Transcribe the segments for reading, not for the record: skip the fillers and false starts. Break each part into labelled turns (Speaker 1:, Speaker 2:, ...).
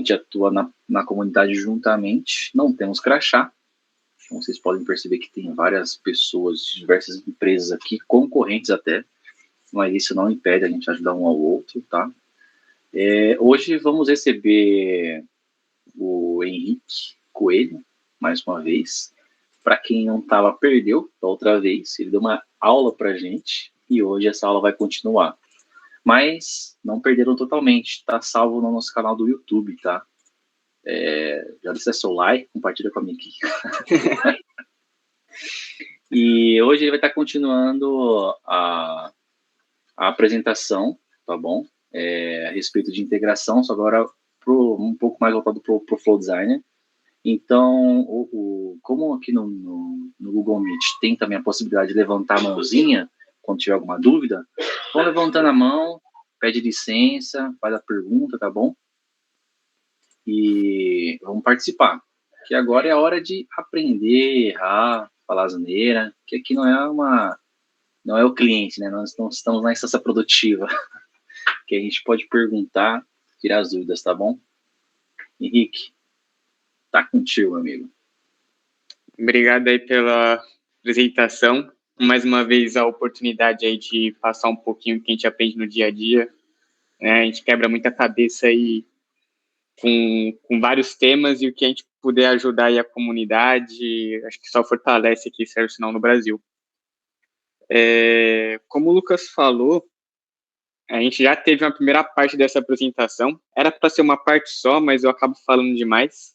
Speaker 1: gente atua na comunidade juntamente, não temos crachá. Então, vocês podem perceber que tem várias pessoas, diversas empresas aqui, concorrentes até, mas isso não impede a gente ajudar um ao outro, tá? Hoje vamos receber o Henrique Coelho, mais uma vez. Para quem não estava, perdeu da outra vez, ele deu uma aula para a gente, e hoje essa aula vai continuar. Mas não perderam totalmente, está salvo no nosso canal do YouTube, tá? Já deixa seu like, compartilha com a minha aqui. E hoje ele vai estar continuando a apresentação, tá bom? A respeito de integração, só agora um pouco mais voltado para o Flow Designer. Então, como aqui no Google Meet tem também a possibilidade de levantar a mãozinha quando tiver alguma dúvida, vão levantando a mão, pede licença, faz a pergunta, tá bom? E vamos participar. Que agora é a hora de aprender, errar, falar asneira, que aqui não é o cliente, né? Nós não estamos na instância produtiva, que a gente pode perguntar, tirar as dúvidas, tá bom? Henrique, tá contigo, amigo.
Speaker 2: Obrigado aí pela apresentação. Mais uma vez, a oportunidade aí de passar um pouquinho o que a gente aprende no dia a dia. A gente quebra muita cabeça aí com vários temas, e o que a gente puder ajudar aí a comunidade, acho que só fortalece aqui ServiceNow no Brasil. Como o Lucas falou, a gente já teve uma primeira parte dessa apresentação. Era para ser uma parte só, mas eu acabo falando demais.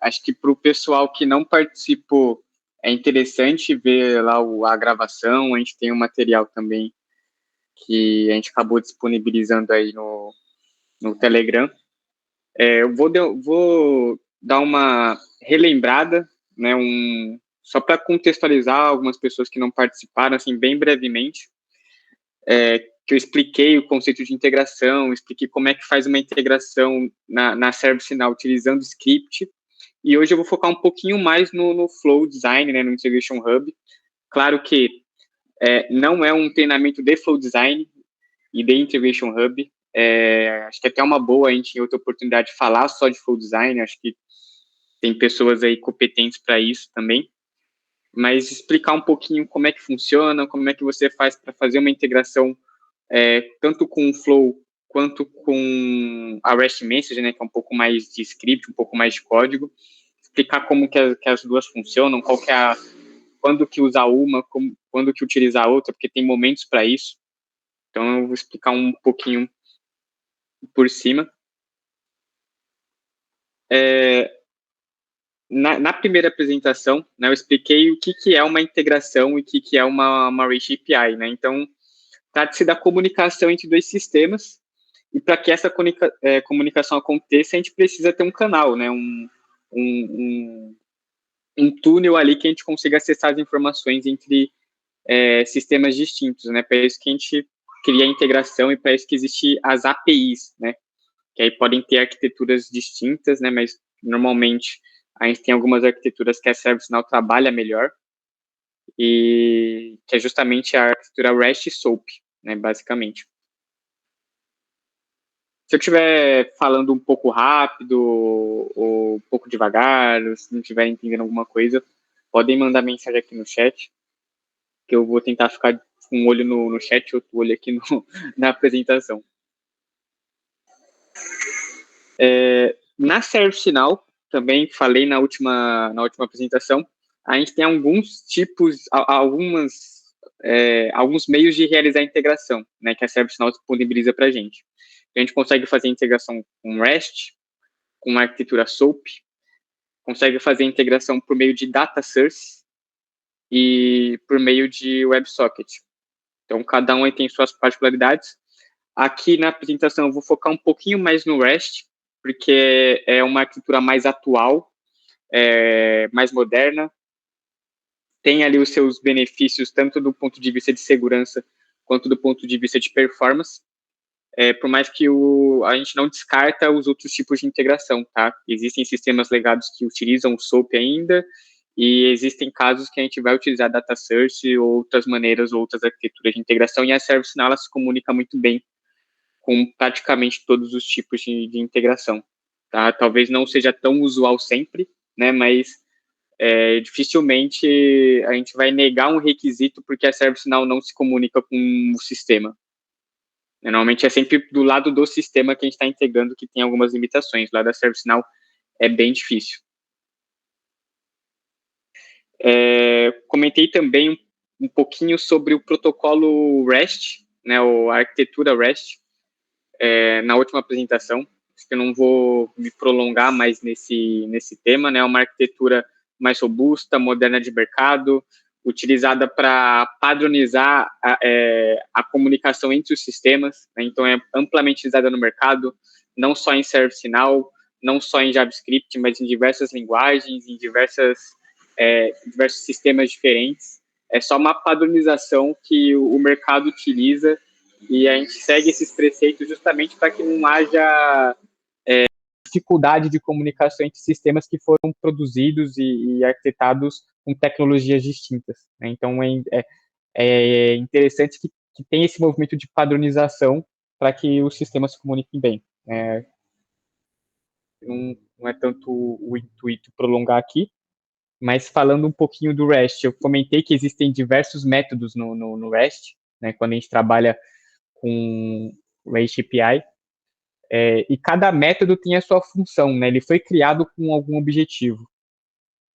Speaker 2: Acho que para o pessoal que não participou, é interessante ver lá a gravação. A gente tem um material também que a gente acabou disponibilizando aí no Telegram. Eu vou dar uma relembrada, né, só para contextualizar algumas pessoas que não participaram, assim, bem brevemente, que eu expliquei o conceito de integração, expliquei como é que faz uma integração na ServiceNow utilizando script, e hoje eu vou focar um pouquinho mais no Flow Design, né, no Integration Hub. Claro que não é um treinamento de Flow Design e de Integration Hub. Acho que até é uma boa a gente, em outra oportunidade, falar só de Flow Design. Acho que tem pessoas aí competentes para isso também. Mas explicar um pouquinho como é que funciona, como é que você faz para fazer uma integração tanto com o Flow quanto com a REST Message, né, que é um pouco mais de script, um pouco mais de código. Explicar como que as duas funcionam, quando que usar uma, quando que utilizar a outra, porque tem momentos para isso. Então, eu vou explicar um pouquinho por cima. Na primeira apresentação, né, eu expliquei o que é uma integração e o que é uma REST API, né? Então, trata-se da comunicação entre dois sistemas, e para que essa comunicação aconteça, a gente precisa ter um canal, né? Um túnel ali que a gente consiga acessar as informações entre sistemas distintos, né? Para isso que a gente cria a integração, e para isso que existem as APIs, né? Que aí podem ter arquiteturas distintas, né? Mas normalmente a gente tem algumas arquiteturas que a ServiceNow trabalha melhor, e que é justamente a arquitetura REST e SOAP, né? Basicamente. Se eu estiver falando um pouco rápido ou um pouco devagar, ou se não estiver entendendo alguma coisa, podem mandar mensagem aqui no chat, que eu vou tentar ficar com um olho no chat e outro olho aqui na apresentação. Na ServiceNow, também falei na última apresentação, a gente tem alguns alguns meios de realizar a integração, né, que a ServiceNow disponibiliza para a gente. A gente consegue fazer integração com REST, com arquitetura SOAP, consegue fazer integração por meio de Data Source e por meio de WebSocket. Então, cada um aí tem suas particularidades. Aqui na apresentação eu vou focar um pouquinho mais no REST, porque é uma arquitetura mais atual, mais moderna, tem ali os seus benefícios, tanto do ponto de vista de segurança, quanto do ponto de vista de performance. Por mais que a gente não descarta os outros tipos de integração, tá? Existem sistemas legados que utilizam o SOAP ainda, e existem casos que a gente vai utilizar Data Source ou outras maneiras, outras arquiteturas de integração, e a ServiceNow ela se comunica muito bem com praticamente todos os tipos de integração. Tá? Talvez não seja tão usual sempre, né, mas dificilmente a gente vai negar um requisito porque a ServiceNow não se comunica com o sistema. Normalmente é sempre do lado do sistema que a gente está integrando que tem algumas limitações. Lá da ServiceNow é bem difícil. Comentei também um pouquinho sobre o protocolo REST, né, a arquitetura REST, na última apresentação. Acho que eu não vou me prolongar mais nesse tema, né, uma arquitetura mais robusta, moderna de mercado, utilizada para padronizar a comunicação entre os sistemas, né, então é amplamente utilizada no mercado, não só em ServiceNow, não só em JavaScript, mas em diversas linguagens, em diversos sistemas diferentes. É só uma padronização que o mercado utiliza e a gente segue esses preceitos justamente para que não haja dificuldade de comunicação entre sistemas que foram produzidos e arquitetados com tecnologias distintas, né? Então, é interessante que tenha esse movimento de padronização para que os sistemas se comuniquem bem. Não é tanto o intuito prolongar aqui, mas falando um pouquinho do REST, eu comentei que existem diversos métodos no REST, né, quando a gente trabalha com REST API, e cada método tem a sua função, né, ele foi criado com algum objetivo.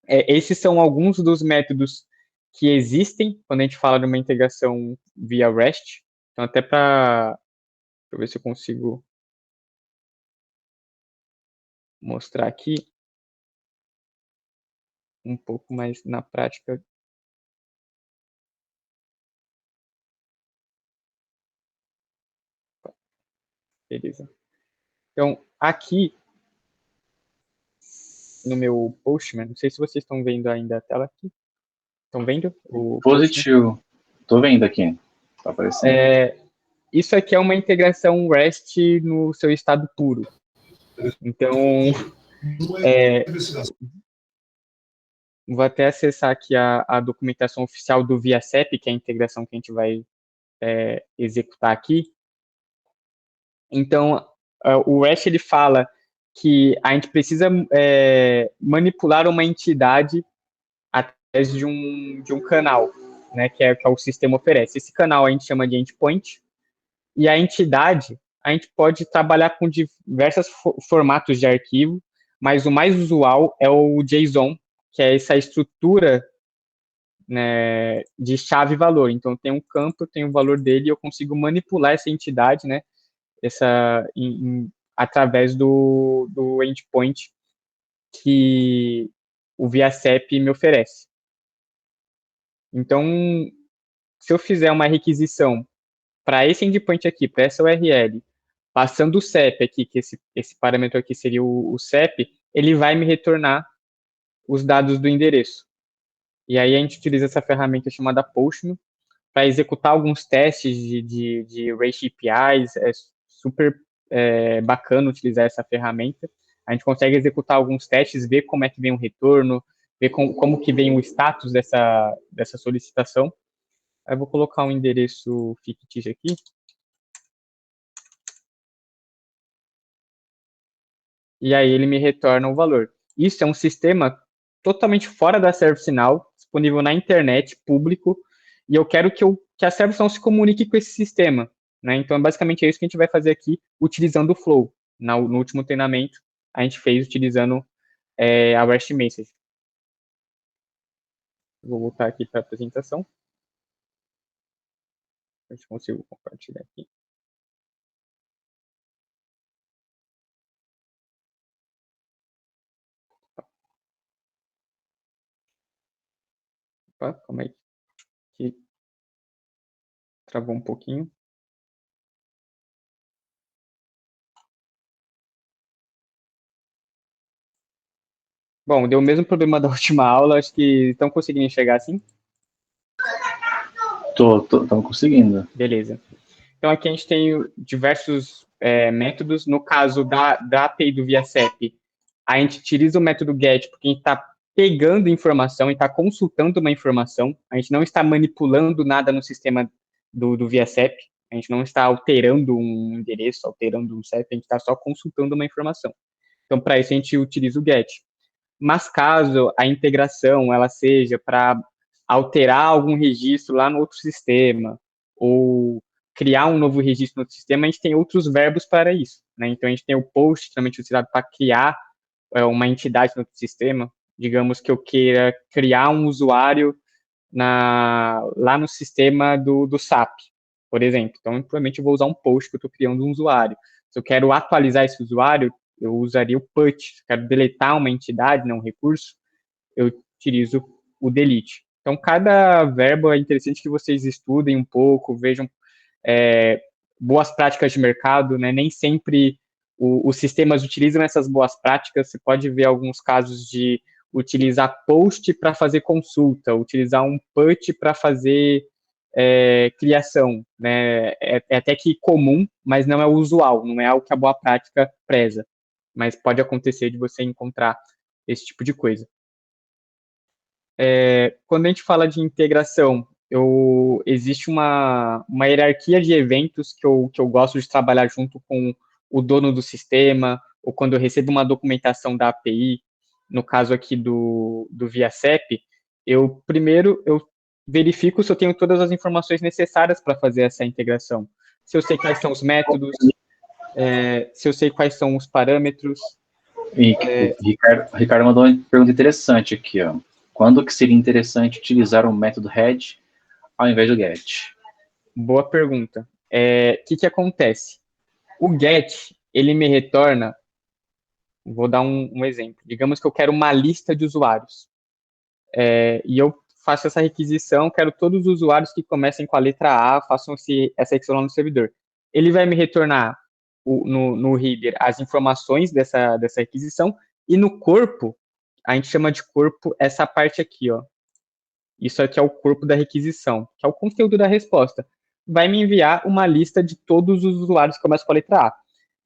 Speaker 2: Esses são alguns dos métodos que existem quando a gente fala de uma integração via REST. Então, até para ver se eu consigo mostrar aqui um pouco mais na prática. Beleza. Então, aqui no meu Postman, não sei se vocês estão vendo ainda a tela aqui. Estão vendo? O
Speaker 1: positivo. Estou vendo aqui. Está aparecendo.
Speaker 2: Isso aqui é uma integração REST no seu estado puro. Então, vou até acessar aqui a documentação oficial do ViaCep, que é a integração que a gente vai executar aqui. Então, o REST ele fala que a gente precisa manipular uma entidade através de um canal, né, que o sistema oferece. Esse canal a gente chama de endpoint, e a entidade, a gente pode trabalhar com diversos formatos de arquivo, mas o mais usual é o JSON, que é essa estrutura, né, de chave e valor. Então, tem um campo, tem o valor dele, e eu consigo manipular essa entidade, né, através do endpoint que o ViaCep me oferece. Então, se eu fizer uma requisição para esse endpoint aqui, para essa URL, passando o CEP aqui, que esse parâmetro aqui seria o CEP, ele vai me retornar os dados do endereço. E aí a gente utiliza essa ferramenta chamada Postman para executar alguns testes de REST APIs. É super bacana utilizar essa ferramenta. A gente consegue executar alguns testes, ver como é que vem o retorno, ver como que vem o status dessa solicitação. Aí eu vou colocar um endereço fictício aqui. E aí ele me retorna o valor. Isso é um sistema totalmente fora da ServiceNow, disponível na internet, público, e eu quero que a ServiceNow se comunique com esse sistema, né? Então, basicamente é isso que a gente vai fazer aqui, utilizando o Flow. No último treinamento, a gente fez utilizando a REST Message. Vou voltar aqui para a apresentação. Ver se consigo compartilhar aqui. Opa, calma aí. Que travou um pouquinho. Bom, deu o mesmo problema da última aula, acho que estão conseguindo enxergar assim?
Speaker 1: Estamos conseguindo.
Speaker 2: Beleza. Então, aqui a gente tem diversos métodos. No caso da API do ViaCep, a gente utiliza o método GET porque a gente está pegando informação e está consultando uma informação. A gente não está manipulando nada no sistema do ViaCep. A gente não está alterando um endereço, alterando um CEP, a gente está só consultando uma informação. Então, para isso, a gente utiliza o GET. Mas caso a integração ela seja para alterar algum registro lá no outro sistema, ou criar um novo registro no outro sistema, a gente tem outros verbos para isso, né? Então, a gente tem o POST, também utilizado para criar uma entidade no outro sistema. Digamos que eu queira criar um usuário lá no sistema do SAP, por exemplo. Então, provavelmente eu vou usar um post que eu estou criando um usuário. Se eu quero atualizar esse usuário, eu usaria o put. Se eu quero deletar uma entidade, né, um recurso, eu utilizo o delete. Então, cada verbo é interessante que vocês estudem um pouco, vejam boas práticas de mercado, né? Nem sempre os sistemas utilizam essas boas práticas. Você pode ver alguns casos de utilizar post para fazer consulta, utilizar um put para fazer criação, né? É até que comum, mas não é usual, não é algo que a boa prática preza. Mas pode acontecer de você encontrar esse tipo de coisa. Quando a gente fala de integração, existe uma hierarquia de eventos que eu gosto de trabalhar junto com o dono do sistema, ou quando eu recebo uma documentação da API, no caso aqui do ViaCep, primeiro eu verifico se eu tenho todas as informações necessárias para fazer essa integração. Se eu sei quais são os métodos, se eu sei quais são os parâmetros.
Speaker 1: E Ricardo mandou uma pergunta interessante aqui, ó. Quando que seria interessante utilizar o método head ao invés do get?
Speaker 2: Boa pergunta. O que acontece? O get, ele me retorna, vou dar um exemplo. Digamos que eu quero uma lista de usuários. E eu faço essa requisição, quero todos os usuários que comecem com a letra A, façam essa requisição lá no servidor. Ele vai me retornar no header as informações dessa requisição, e no corpo, a gente chama de corpo essa parte aqui, ó. Isso aqui é o corpo da requisição, que é o conteúdo da resposta. Vai me enviar uma lista de todos os usuários que começam com a letra A.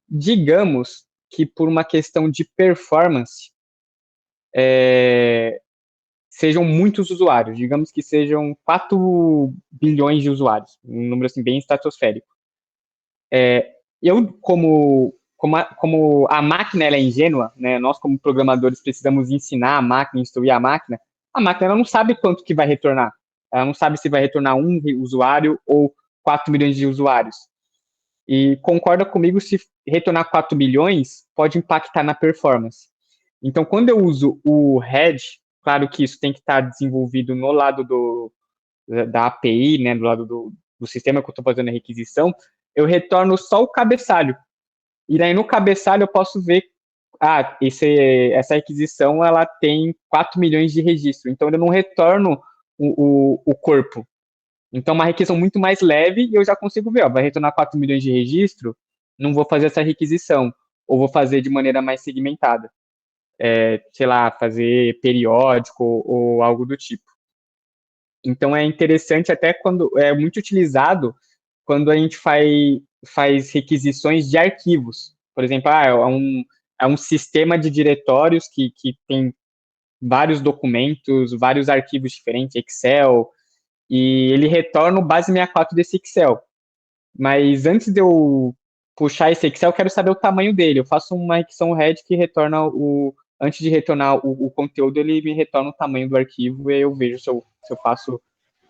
Speaker 2: Digamos que por uma questão de performance, sejam muitos usuários, digamos que sejam 4 bilhões de usuários, um número assim bem estratosférico. Como a máquina ela é ingênua, né, nós como programadores precisamos ensinar a máquina, instruir a máquina ela não sabe quanto que vai retornar. Ela não sabe se vai retornar um usuário ou 4 milhões de usuários. E concorda comigo, se retornar 4 milhões, pode impactar na performance. Então, quando eu uso o head, claro que isso tem que estar desenvolvido no lado da API, né, do lado do sistema que eu estou fazendo a requisição, eu retorno só o cabeçalho. E aí no cabeçalho eu posso ver, essa requisição ela tem 4 milhões de registros, então eu não retorno o corpo. Então uma requisição muito mais leve e eu já consigo ver, vai retornar 4 milhões de registro, não vou fazer essa requisição, ou vou fazer de maneira mais segmentada. Sei lá, fazer periódico ou algo do tipo. Então é interessante até quando é muito utilizado quando a gente faz requisições de arquivos. Por exemplo, é um sistema de diretórios que tem vários documentos, vários arquivos diferentes, Excel, e ele retorna o base 64 desse Excel. Mas antes de eu puxar esse Excel, eu quero saber o tamanho dele. Eu faço uma requisição head que retorna antes de retornar o conteúdo, ele me retorna o tamanho do arquivo e eu vejo se eu faço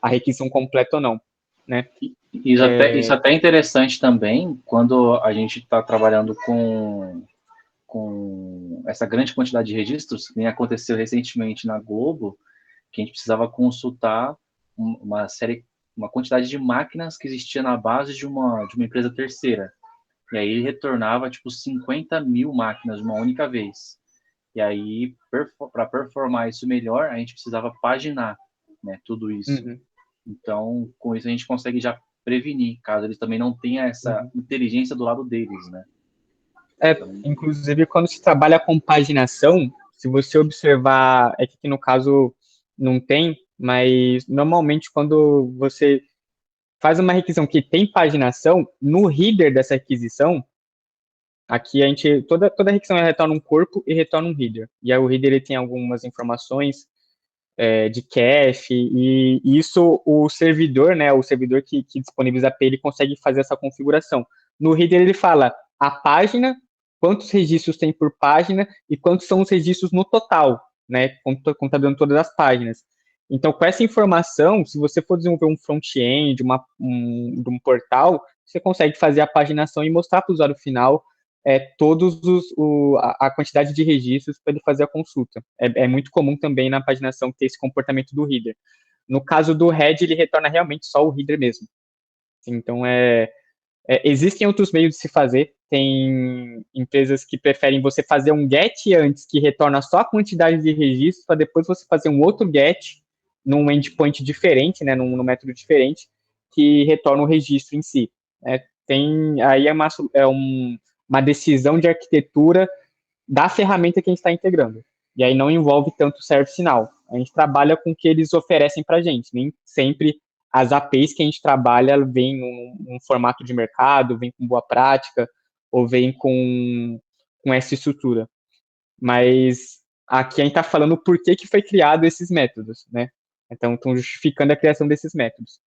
Speaker 2: a requisição completa ou não, né?
Speaker 1: Isso até é interessante também quando a gente está trabalhando com essa grande quantidade de registros, que nem aconteceu recentemente na Globo, que a gente precisava consultar uma quantidade de máquinas que existia na base de uma empresa terceira. E aí ele retornava, tipo, 50 mil máquinas de uma única vez. E aí, para performar isso melhor, a gente precisava paginar, né, tudo isso.
Speaker 2: Uhum.
Speaker 1: Então, com isso a gente consegue já prevenir, caso eles também não tenham essa inteligência do lado deles, né?
Speaker 2: Inclusive, quando se trabalha com paginação, se você observar, que aqui no caso não tem, mas normalmente quando você faz uma requisição que tem paginação, no header dessa requisição, aqui toda requisição retorna um corpo e retorna um header. E aí o header ele tem algumas informações de cache, e isso o servidor, né, o servidor que disponibiliza a API, ele consegue fazer essa configuração. No Reader ele fala a página, quantos registros tem por página e quantos são os registros no total, né, contabilizando todas as páginas. Então, com essa informação, se você for desenvolver um front-end, um portal, você consegue fazer a paginação e mostrar para o usuário final todos a quantidade de registros para ele fazer a consulta. É muito comum também na paginação ter esse comportamento do reader. No caso do head, ele retorna realmente só o reader mesmo. Então, existem outros meios de se fazer. Tem empresas que preferem você fazer um get antes, que retorna só a quantidade de registros, para depois você fazer um outro get num endpoint diferente, né, num método diferente, que retorna o registro em si. Aí uma decisão de arquitetura da ferramenta que a gente está integrando. E aí não envolve tanto o service now. A gente trabalha com o que eles oferecem para a gente. Nem sempre as APIs que a gente trabalha vêm num formato de mercado, vem com boa prática, ou vem com essa estrutura. Mas aqui a gente está falando por que foi criado esses métodos, né? Então, estão justificando a criação desses métodos.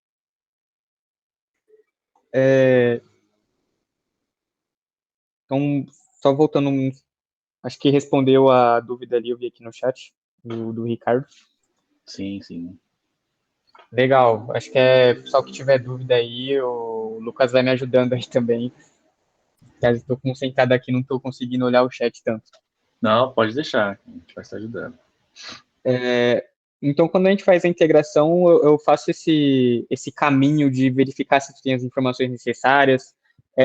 Speaker 2: Então, só voltando, acho que respondeu a dúvida ali, eu vi aqui no chat, do Ricardo.
Speaker 1: Sim, sim.
Speaker 2: Legal, acho que só que tiver dúvida aí, o Lucas vai me ajudando aí também. Estou concentrado aqui, não estou conseguindo olhar o chat tanto.
Speaker 1: Não, pode deixar, a gente vai estar ajudando.
Speaker 2: Então, quando a gente faz a integração, eu faço esse caminho de verificar se tu tem as informações necessárias.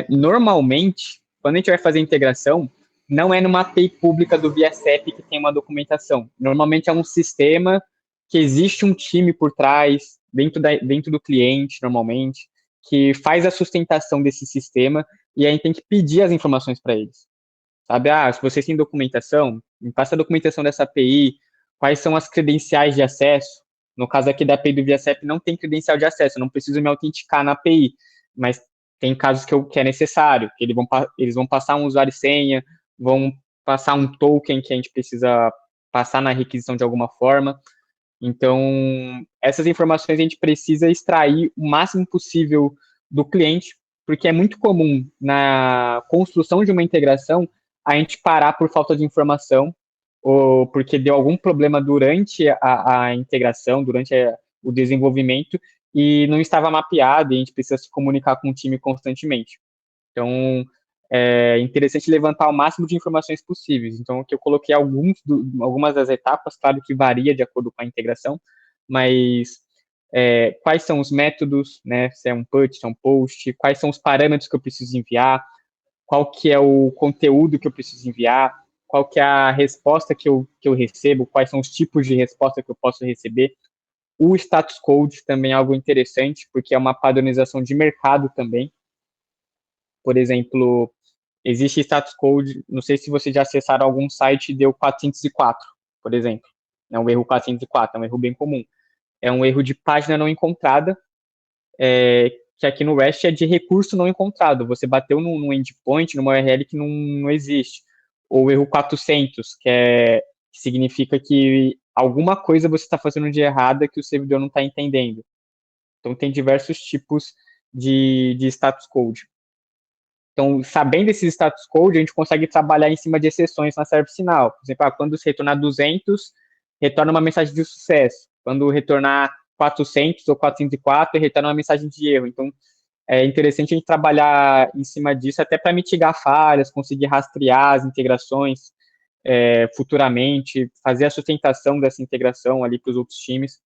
Speaker 2: Normalmente, quando a gente vai fazer a integração, não é numa API pública do ViaCep que tem uma documentação. Normalmente é um sistema que existe um time por trás, dentro do cliente, normalmente, que faz a sustentação desse sistema e a gente tem que pedir as informações para eles. Sabe, se vocês têm documentação, me passa a documentação dessa API, quais são as credenciais de acesso. No caso aqui da API do ViaCep, não tem credencial de acesso, eu não preciso me autenticar na API, mas tem casos que é necessário, que eles vão passar um usuário e senha, vão passar um token que a gente precisa passar na requisição de alguma forma. Então, essas informações a gente precisa extrair o máximo possível do cliente, porque é muito comum na construção de uma integração a gente parar por falta de informação ou porque deu algum problema durante a integração, durante o desenvolvimento e não estava mapeado e a gente precisa se comunicar com o time constantemente. Então, é interessante levantar o máximo de informações possíveis. Então, aqui eu coloquei algumas das etapas, claro que varia de acordo com a integração, mas quais são os métodos, né? Se é um put, se é um post, quais são os parâmetros que eu preciso enviar, qual que é o conteúdo que eu preciso enviar, qual que é a resposta que eu recebo, quais são os tipos de resposta que eu posso receber. O status code também é algo interessante, porque é uma padronização de mercado também. Por exemplo, existe status code, não sei se vocês já acessaram algum site e deu 404, por exemplo. É um erro 404, é um erro bem comum. É um erro de página não encontrada, que aqui no REST é de recurso não encontrado. Você bateu num endpoint, numa URL que não existe. Ou erro 400, que significa que alguma coisa você está fazendo de errada que o servidor não está entendendo. Então, tem diversos tipos de status code. Então, sabendo esses status code, a gente consegue trabalhar em cima de exceções na service now. Por exemplo, quando se retornar 200, retorna uma mensagem de sucesso. Quando retornar 400 ou 404, retorna uma mensagem de erro. Então, é interessante a gente trabalhar em cima disso até para mitigar falhas, conseguir rastrear as integrações futuramente, fazer a sustentação dessa integração ali para os outros times.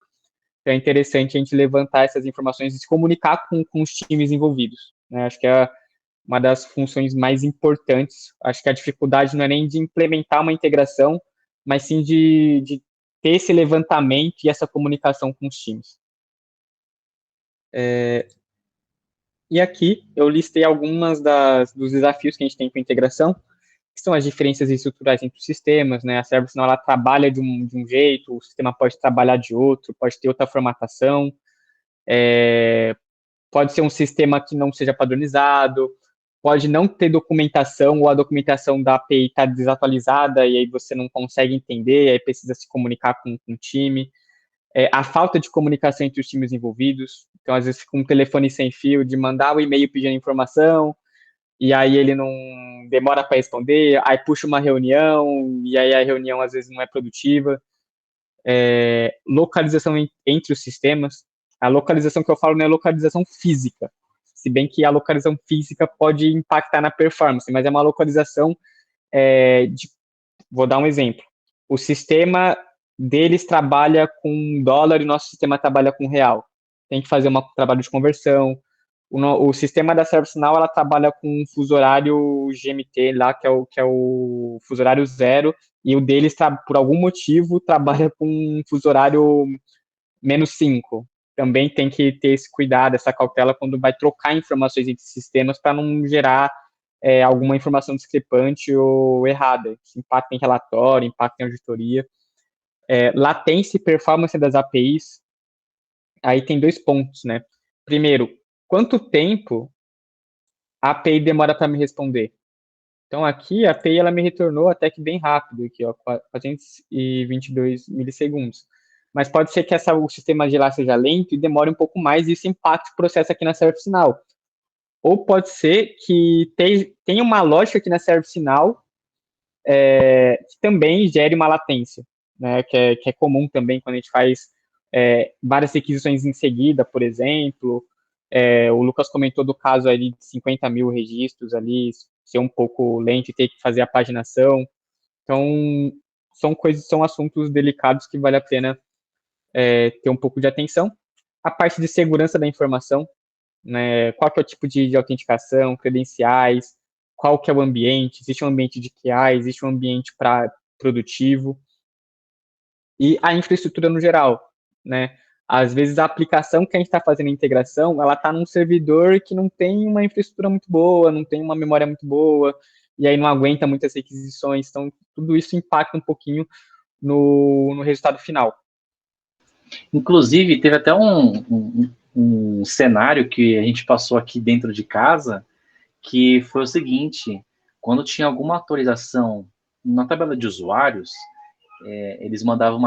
Speaker 2: Então, é interessante a gente levantar essas informações e se comunicar com os times envolvidos, né? Acho que é uma das funções mais importantes. Acho que a dificuldade não é nem de implementar uma integração, mas sim de ter esse levantamento e essa comunicação com os times. E aqui eu listei algumas dos desafios que a gente tem com a integração, que são as diferenças estruturais entre os sistemas, né? A ServiceNow ela trabalha de um jeito, o sistema pode trabalhar de outro, pode ter outra formatação, pode ser um sistema que não seja padronizado, pode não ter documentação, ou a documentação da API está desatualizada, e aí você não consegue entender, aí precisa se comunicar com o time. A falta de comunicação entre os times envolvidos. Então, às vezes, fica um telefone sem fio de mandar o e-mail pedindo informação, e aí ele não demora para responder, aí puxa uma reunião, e aí a reunião às vezes não é produtiva. Localização entre os sistemas. A localização que eu falo não é localização física, se bem que a localização física pode impactar na performance, mas é uma localização vou dar um exemplo. O sistema deles trabalha com dólar e nosso sistema trabalha com real. Tem que fazer um trabalho de conversão. O sistema da ServiceNow, ela trabalha com um fuso horário GMT lá, que é o fuso horário zero, e o deles, por algum motivo, trabalha com um fuso horário -5. Também tem que ter esse cuidado, essa cautela quando vai trocar informações entre sistemas para não gerar alguma informação discrepante ou errada. Isso impacta em relatório, impacta em auditoria. Latência e performance das APIs. Aí tem 2 pontos, né? Primeiro, quanto tempo a API demora para me responder? Então, aqui, a API ela me retornou até que bem rápido, aqui, ó, 422 milissegundos. Mas pode ser que o sistema de lá seja lento e demore um pouco mais, e isso impacte o processo aqui na ServiceNow. Ou pode ser que tenha uma lógica aqui na ServiceNow que também gere uma latência, né, que é comum também quando a gente faz várias requisições em seguida, por exemplo. O Lucas comentou do caso ali de 50 mil registros ali, ser um pouco lento e ter que fazer a paginação. Então, são assuntos delicados que vale a pena ter um pouco de atenção. A parte de segurança da informação, né, qual que é o tipo de autenticação, credenciais, qual que é o ambiente, existe um ambiente de QA, existe um ambiente produtivo, e a infraestrutura no geral, né? Às vezes a aplicação que a gente está fazendo a integração, ela está num servidor que não tem uma infraestrutura muito boa, não tem uma memória muito boa, e aí não aguenta muitas requisições, então tudo isso impacta um pouquinho no resultado final.
Speaker 1: Inclusive, teve até um cenário que a gente passou aqui dentro de casa, que foi o seguinte: quando tinha alguma atualização na tabela de usuários, eles mandavam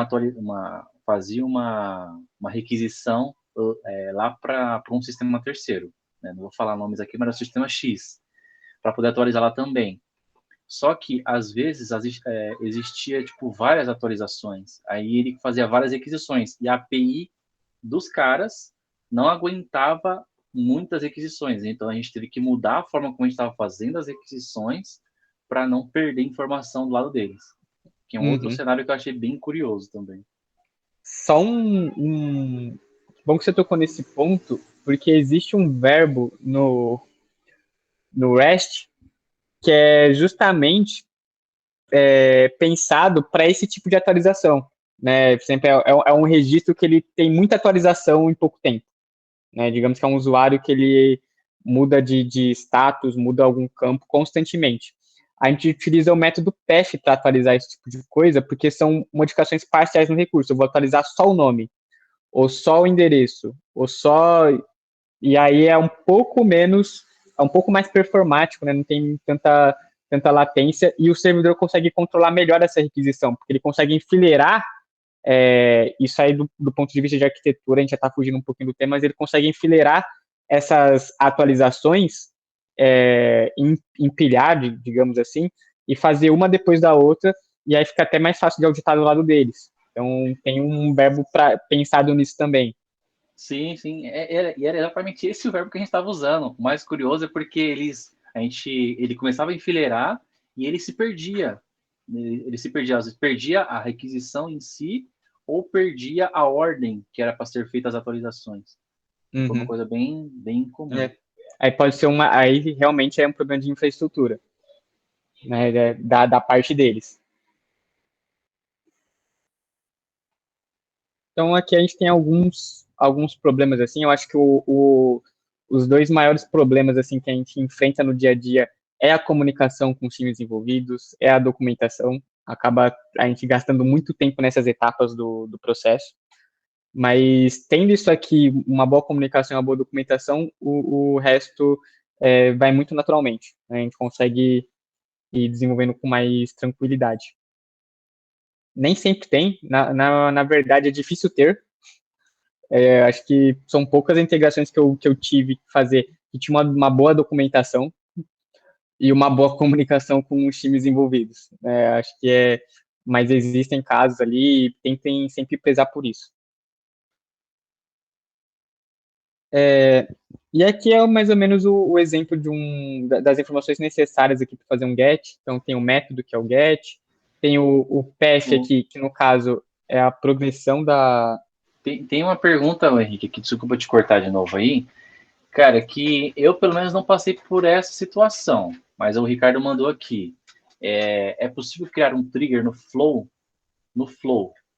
Speaker 1: faziam uma requisição lá para um sistema terceiro, né? Não vou falar nomes aqui, mas era o sistema X, para poder atualizar lá também. Só que, às vezes, existia, tipo, várias atualizações. Aí ele fazia várias requisições. E a API dos caras não aguentava muitas requisições. Então, a gente teve que mudar a forma como a gente estava fazendo as requisições para não perder informação do lado deles. Que é um outro cenário que eu achei bem curioso também.
Speaker 2: Só bom que você tocou nesse ponto, porque existe um verbo no REST que é justamente pensado para esse tipo de atualização, né? Sempre é um registro que ele tem muita atualização em pouco tempo, né? Digamos que é um usuário que ele muda de status, muda algum campo constantemente. A gente utiliza o método path para atualizar esse tipo de coisa, porque são modificações parciais no recurso. Eu vou atualizar só o nome, ou só o endereço, ou só... E aí é um pouco mais performático, né? Não tem tanta latência, e o servidor consegue controlar melhor essa requisição, porque ele consegue enfileirar isso aí do ponto de vista de arquitetura, a gente já está fugindo um pouquinho do tema, mas ele consegue enfileirar essas atualizações, empilhar, digamos assim, e fazer uma depois da outra, e aí fica até mais fácil de auditar do lado deles. Então, tem um verbo pensado nisso também.
Speaker 1: Sim, sim. E era exatamente esse o verbo que a gente estava usando. O mais curioso é porque ele começava a enfileirar e ele se perdia. Ele se perdia, às vezes perdia a requisição em si ou perdia a ordem que era para ser feitas as atualizações. Foi uma coisa bem, bem comum.
Speaker 2: Aí pode ser aí realmente é um problema de infraestrutura, né, da parte deles. Então aqui a gente tem alguns problemas assim. Eu acho que os 2 maiores problemas assim que a gente enfrenta no dia a dia é a comunicação com os times envolvidos, é a documentação. Acaba a gente gastando muito tempo nessas etapas do processo. Mas tendo isso aqui, uma boa comunicação, uma boa documentação, o resto vai muito naturalmente, né? A gente consegue ir desenvolvendo com mais tranquilidade. Nem sempre tem, na verdade é difícil ter, Acho que são poucas integrações que eu tive que fazer, que tinha uma boa documentação e uma boa comunicação com os times envolvidos. Acho que mas existem casos ali e tentem sempre prezar por isso. E aqui é mais ou menos o exemplo das informações necessárias aqui para fazer um get. Então, tem o método, que é o get, tem o path aqui, que no caso é a progressão da...
Speaker 1: Tem uma pergunta, Henrique, que desculpa te cortar de novo aí. Cara, que eu pelo menos não passei por essa situação, mas o Ricardo mandou aqui. É possível criar um trigger no Flow,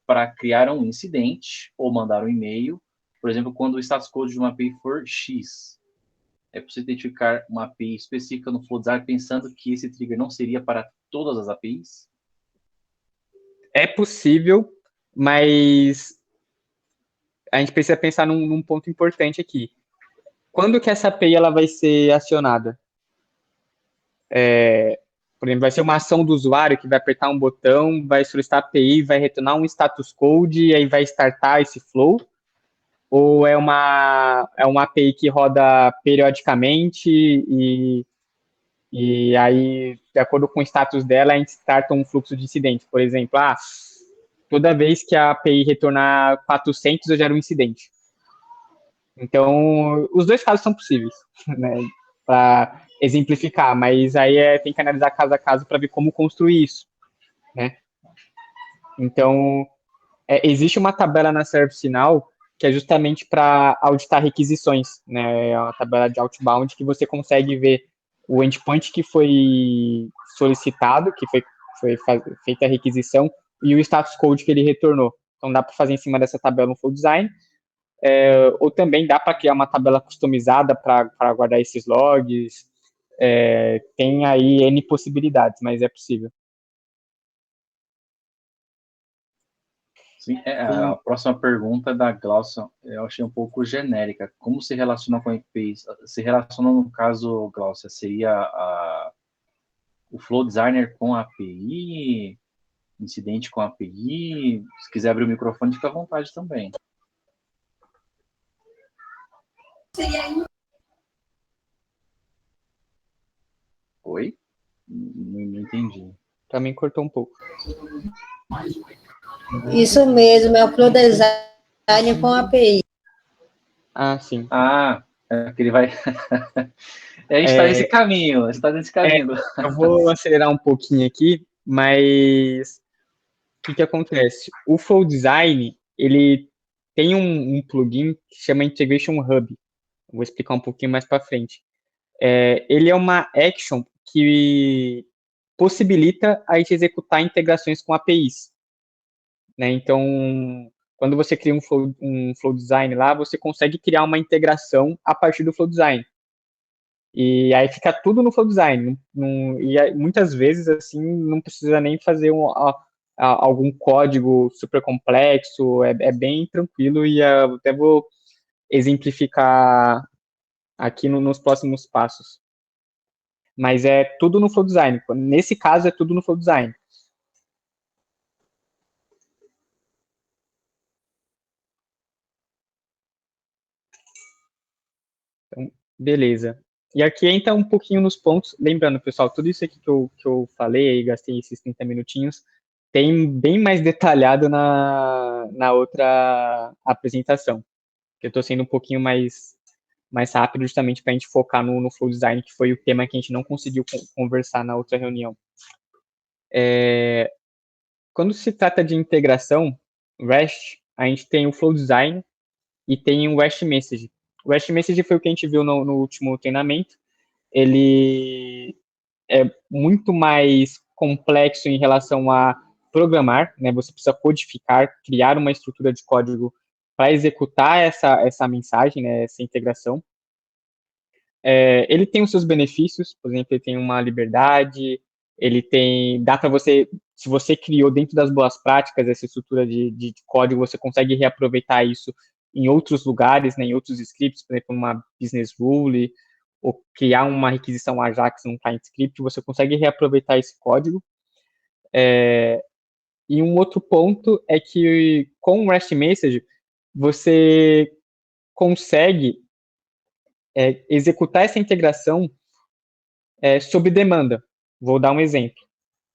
Speaker 1: para criar um incidente ou mandar um e-mail, por exemplo, quando o status code de uma API for X. É possível identificar uma API específica no Flow Design pensando que esse trigger não seria para todas as APIs?
Speaker 2: É possível, mas a gente precisa pensar num ponto importante aqui. Quando que essa API ela vai ser acionada? Por exemplo, vai ser uma ação do usuário que vai apertar um botão, vai solicitar a API, vai retornar um status code e aí vai startar esse flow? Ou é uma API que roda periodicamente e aí, de acordo com o status dela, a gente starta um fluxo de incidentes? Por exemplo, toda vez que a API retornar 400, eu gero um incidente. Então, os dois casos são possíveis, né, para exemplificar, mas aí tem que analisar caso a caso para ver como construir isso, né? Então, existe uma tabela na ServiceNow que é justamente para auditar requisições, né? É uma tabela de outbound que você consegue ver o endpoint que foi solicitado, que foi feita a requisição, e o status code que ele retornou. Então, dá para fazer em cima dessa tabela um flow design, ou também dá para criar uma tabela customizada para guardar esses logs. Tem aí N possibilidades, mas é possível.
Speaker 1: Sim, a próxima pergunta da Glaucia eu achei um pouco genérica. Como se relaciona com APIs? Se relaciona, no caso, Glaucia, seria o Flow Designer com a API, incidente com a API? Se quiser abrir o microfone, fica à vontade também. Oi? Não entendi.
Speaker 2: Também cortou um pouco.
Speaker 3: Isso mesmo, é o Flow Design com API.
Speaker 2: Sim.
Speaker 1: Que ele vai... a gente está nesse caminho, a gente está nesse caminho.
Speaker 2: Eu vou acelerar um pouquinho aqui, mas o que acontece? O Flow Design, ele tem um plugin que chama Integration Hub. Vou explicar um pouquinho mais para frente. Ele é uma action que possibilita a gente executar integrações com APIs, né? Então, quando você cria um Flow Design lá, você consegue criar uma integração a partir do Flow Design. E aí fica tudo no Flow Design. E muitas vezes, assim, não precisa nem fazer algum código super complexo, é bem tranquilo, e eu até vou exemplificar aqui nos próximos passos. Mas é tudo no Flow Design. Nesse caso, é tudo no Flow Design. Então, beleza. E aqui entra um pouquinho nos pontos. Lembrando, pessoal, tudo isso aqui que eu falei, aí gastei esses 30 minutinhos, tem bem mais detalhado na outra apresentação. Eu estou sendo um pouquinho mais rápido, justamente para a gente focar no Flow Design, que foi o tema que a gente não conseguiu conversar na outra reunião. Quando se trata de integração, REST, a gente tem o Flow Design e tem o REST Message. O REST Message foi o que a gente viu no último treinamento. Ele é muito mais complexo em relação a programar, né? Você precisa codificar, criar uma estrutura de código para executar essa mensagem, né? Essa integração. Ele tem os seus benefícios, por exemplo, ele tem uma liberdade, dá para você, se você criou dentro das boas práticas essa estrutura de código, você consegue reaproveitar isso em outros lugares, né, em outros scripts, por exemplo, uma business rule, ou criar uma requisição Ajax num client script, você consegue reaproveitar esse código. E um outro ponto é que com o REST Message, você consegue executar essa integração sob demanda. Vou dar um exemplo.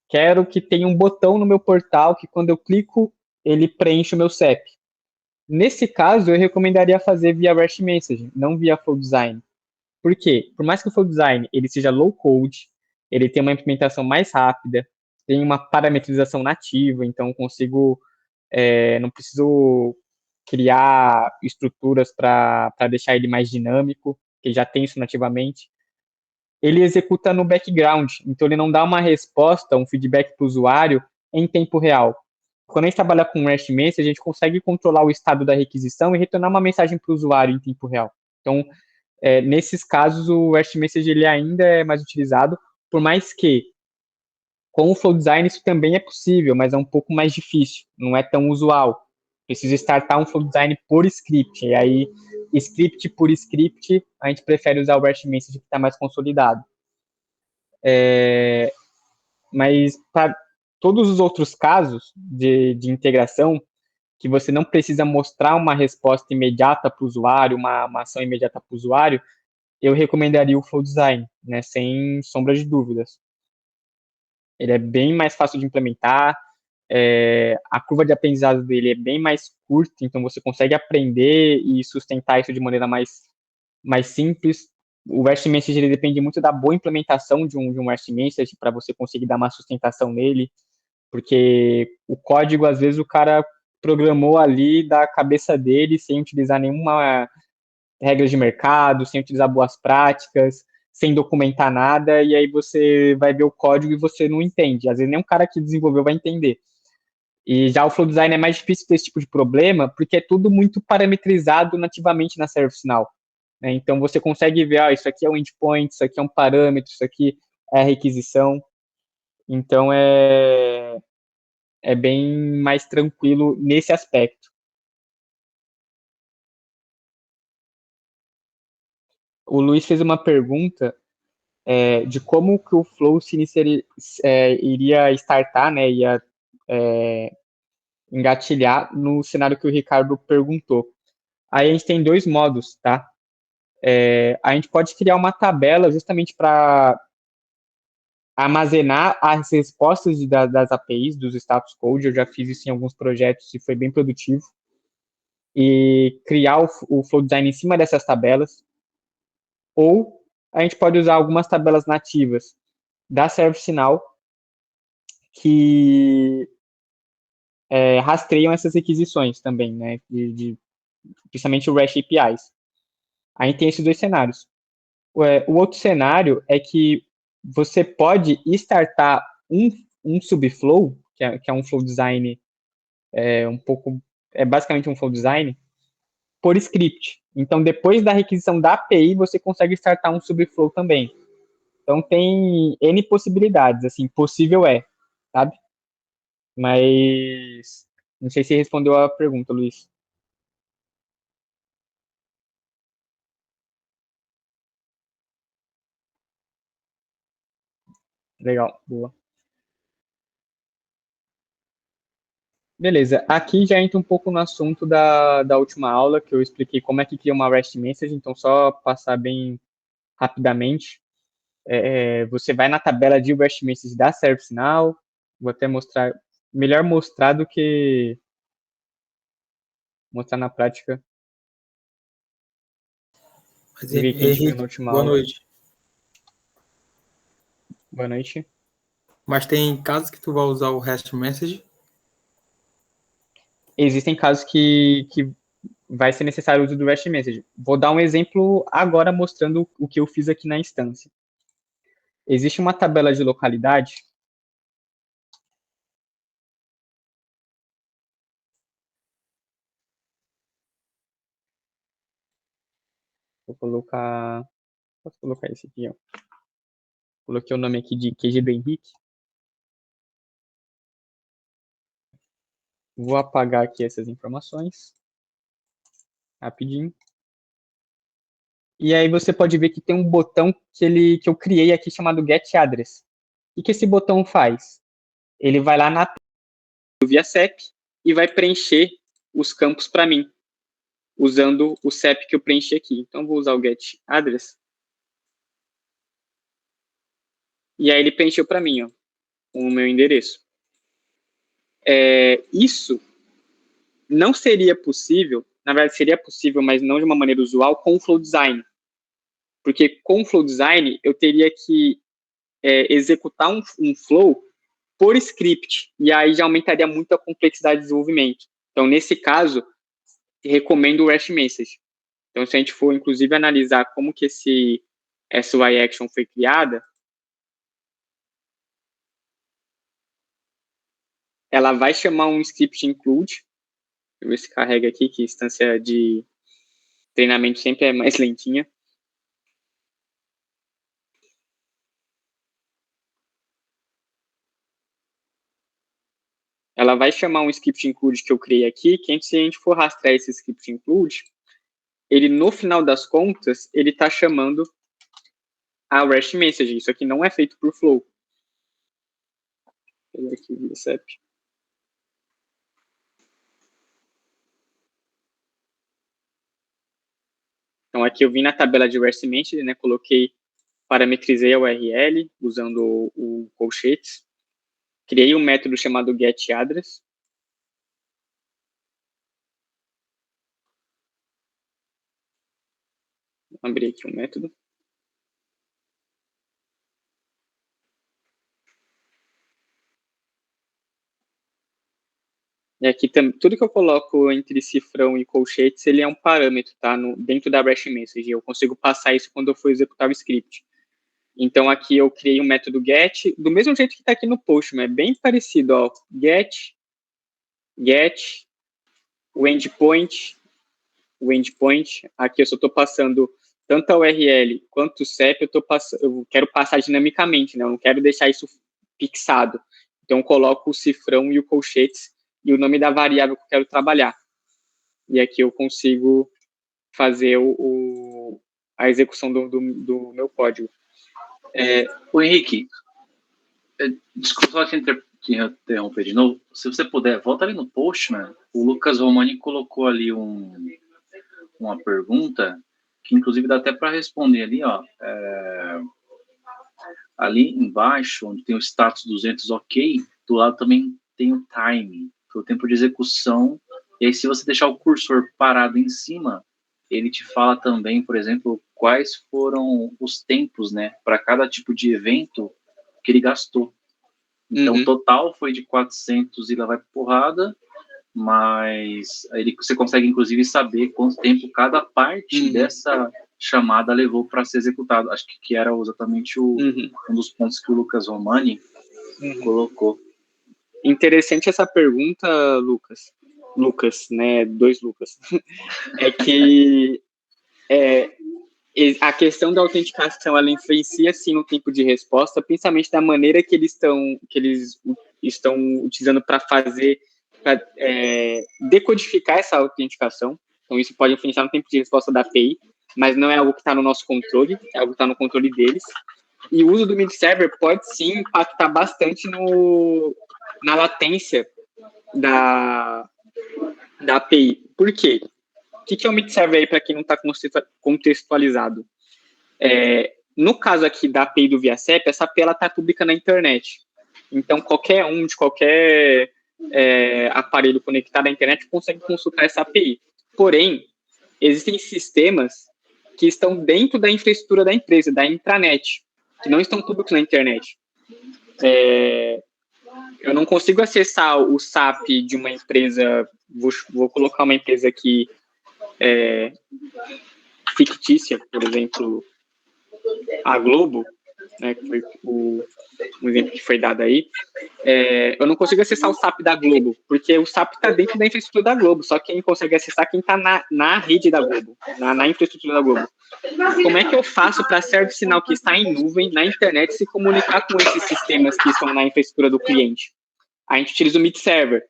Speaker 2: Quero que tenha um botão no meu portal que quando eu clico, ele preenche o meu CEP. Nesse caso, eu recomendaria fazer via REST Message, não via Flow Design. Por quê? Por mais que o Flow Design ele seja low code, ele tem uma implementação mais rápida, tem uma parametrização nativa, então eu consigo, não preciso criar estruturas para deixar ele mais dinâmico, que já tem isso nativamente. Ele executa no background, então ele não dá uma resposta, um feedback para o usuário em tempo real. Quando a gente trabalha com REST Message, a gente consegue controlar o estado da requisição e retornar uma mensagem para o usuário em tempo real. Então, nesses casos, o REST Message ele ainda é mais utilizado, por mais que com o Flow Design isso também é possível, mas é um pouco mais difícil, não é tão usual. Preciso startar um Flow Design por script, e aí script por script, a gente prefere usar o REST Message que está mais consolidado. Mas para todos os outros casos de integração, que você não precisa mostrar uma resposta imediata para o usuário, uma ação imediata para o usuário, eu recomendaria o Flow Design, né, sem sombra de dúvidas. Ele é bem mais fácil de implementar, a curva de aprendizado dele é bem mais curta, então você consegue aprender e sustentar isso de maneira mais simples. O REST Message ele depende muito da boa implementação de um REST Message para você conseguir dar uma sustentação nele, porque o código, às vezes, o cara programou ali da cabeça dele sem utilizar nenhuma regra de mercado, sem utilizar boas práticas, sem documentar nada, e aí você vai ver o código e você não entende. Às vezes nem um cara que desenvolveu vai entender. E já o Flow Design é mais difícil ter esse tipo de problema, porque é tudo muito parametrizado nativamente na ServiceNow. Né? Então você consegue ver, isso aqui é um endpoint, isso aqui é um parâmetro, isso aqui é a requisição. Então é bem mais tranquilo nesse aspecto. O Luiz fez uma pergunta de como que o Flow se iria startar, né, ia engatilhar no cenário que o Ricardo perguntou. Aí a gente tem dois modos, tá? A gente pode criar uma tabela justamente para armazenar as respostas das APIs, dos status code. Eu já fiz isso em alguns projetos e foi bem produtivo. E criar o Flow Design em cima dessas tabelas. Ou a gente pode usar algumas tabelas nativas da ServiceNow que rastreiam essas requisições também, né? Principalmente o REST APIs. A gente tem esses dois cenários. O outro cenário é que você pode startar um subflow, que é um flow design basicamente um flow design, por script. Então, depois da requisição da API, você consegue startar um subflow também. Então, tem N possibilidades, assim, possível sabe? Mas, não sei se respondeu a pergunta, Luiz. Legal, boa. Beleza, aqui já entra um pouco no assunto da última aula, que eu expliquei como é que cria uma REST Message, então só passar bem rapidamente. Você vai na tabela de REST Message da ServiceNow, vou até mostrar, melhor mostrar do que mostrar na prática.
Speaker 4: Mas,
Speaker 2: Ver que a gente viu na
Speaker 4: Henrique,
Speaker 2: última
Speaker 4: boa
Speaker 2: aula.
Speaker 4: noite.
Speaker 2: Boa noite.
Speaker 4: Mas tem casos que tu vai usar o REST Message?
Speaker 2: Existem casos que vai ser necessário o uso do REST Message. Vou dar um exemplo agora mostrando o que eu fiz aqui na instância. Existe uma tabela de localidade. Vou colocar... Posso colocar esse aqui, ó. Coloquei o nome aqui de QG do Henrique. Vou apagar aqui essas informações. Rapidinho. E aí você pode ver que tem um botão que eu criei aqui chamado Get Address. O que esse botão faz? Ele vai lá na via CEP e vai preencher os campos para mim. usando o CEP que eu preenchi aqui. Então, vou usar o get address. E aí ele preencheu para mim, ó, o meu endereço. Isso não seria possível, na verdade seria possível, mas não de uma maneira usual, com o Flow Design. Porque com o Flow Design eu teria que executar um flow por script, e aí já aumentaria muito a complexidade de desenvolvimento. Então, nesse caso, recomendo o REST Message. Então, se a gente for, inclusive, analisar como que esse SY Action foi criada, ela vai chamar um script include. Deixa eu ver se carrega aqui, que a instância de treinamento sempre é mais lentinha. Ela vai chamar um script include que eu criei aqui, que se a gente for rastrear esse script include, ele, no final das contas, ele está chamando a REST Message. Isso aqui não é feito por Flow. Vou pegar aqui o CEP. Então, aqui eu vim na tabela de REST Message, né, parametrizei a URL usando o colchetes, criei um método chamado getAddress. Vou abrir aqui um método. E aqui, tudo que eu coloco entre cifrão e colchetes, ele é um parâmetro, tá? Dentro da REST Message. Eu consigo passar isso quando eu for executar o script. Então, aqui eu criei um método get, do mesmo jeito que está aqui no Postman, é bem parecido, ó. Get, o endpoint, aqui eu só estou passando tanto a URL quanto o CEP, eu quero passar dinamicamente, né? Eu não quero deixar isso fixado. Então, eu coloco o cifrão e o colchetes e o nome da variável que eu quero trabalhar. E aqui eu consigo fazer a execução do meu código.
Speaker 1: O Henrique, desculpa só te interromper de novo. Se você puder, volta ali no Postman. O Lucas Romani colocou ali uma pergunta que, inclusive, dá até para responder ali, ó. Ali embaixo, onde tem o status 200 ok, do lado também tem o time, que é o tempo de execução. E aí, se você deixar o cursor parado em cima, ele te fala também, por exemplo, quais foram os tempos, né, para cada tipo de evento que ele gastou. Então, o total foi de 400 e lá vai porrada, mas aí você consegue, inclusive, saber quanto tempo cada parte dessa chamada levou para ser executada. Acho que era exatamente um dos pontos que o Lucas Romani colocou.
Speaker 2: Interessante essa pergunta, Lucas, né, 2 Lucas, é que a questão da autenticação, ela influencia, sim, no tempo de resposta, principalmente da maneira que eles estão utilizando para decodificar essa autenticação. Então, isso pode influenciar no tempo de resposta da API, mas não é algo que está no nosso controle, é algo que está no controle deles. E o uso do mid server pode, sim, impactar bastante na latência da API. Por quê? O que é o mid server aí, para quem não está contextualizado? No caso aqui da API do ViaCEP, essa API está pública na internet. Então, qualquer um de qualquer aparelho conectado à internet consegue consultar essa API. Porém, existem sistemas que estão dentro da infraestrutura da empresa, da intranet, que não estão públicos na internet. Eu não consigo acessar o SAP de uma empresa, vou colocar uma empresa aqui fictícia, por exemplo, a Globo, né, que foi um exemplo que foi dado aí. Eu não consigo acessar o SAP da Globo, porque o SAP está dentro da infraestrutura da Globo, só quem consegue acessar quem está na rede da Globo, na infraestrutura da Globo. Como é que eu faço para certo sinal que está em nuvem, na internet, se comunicar com esses sistemas que estão na infraestrutura do cliente? A gente utiliza o mid server.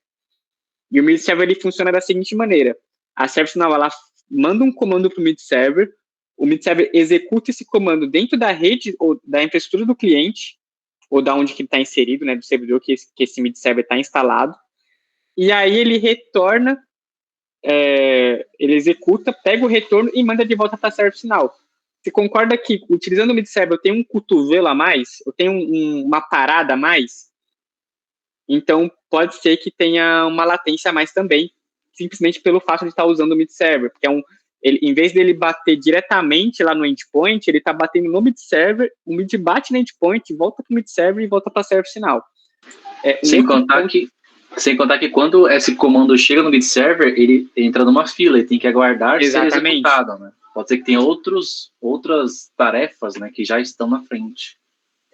Speaker 2: E o mid server ele funciona da seguinte maneira: a ServiceNow ela manda um comando para o mid server, o mid server executa esse comando dentro da rede ou da infraestrutura do cliente, ou da onde que está inserido, né, do servidor que esse mid server está instalado, e aí ele retorna ele executa, pega o retorno e manda de volta para a server final. Você concorda que, utilizando o mid-server, eu tenho um cotovelo a mais? Eu tenho uma parada a mais? Então, pode ser que tenha uma latência a mais também, simplesmente pelo fato de estar usando o mid-server, porque em vez dele bater diretamente lá no endpoint, ele está batendo no mid-server, o mid bate no endpoint, volta para o mid-server e volta para a server final.
Speaker 1: Sem contar que quando esse comando chega no mid-server, ele entra numa fila, ele tem que aguardar ser executado, né? Pode ser que tenha outras tarefas, né, que já estão na frente.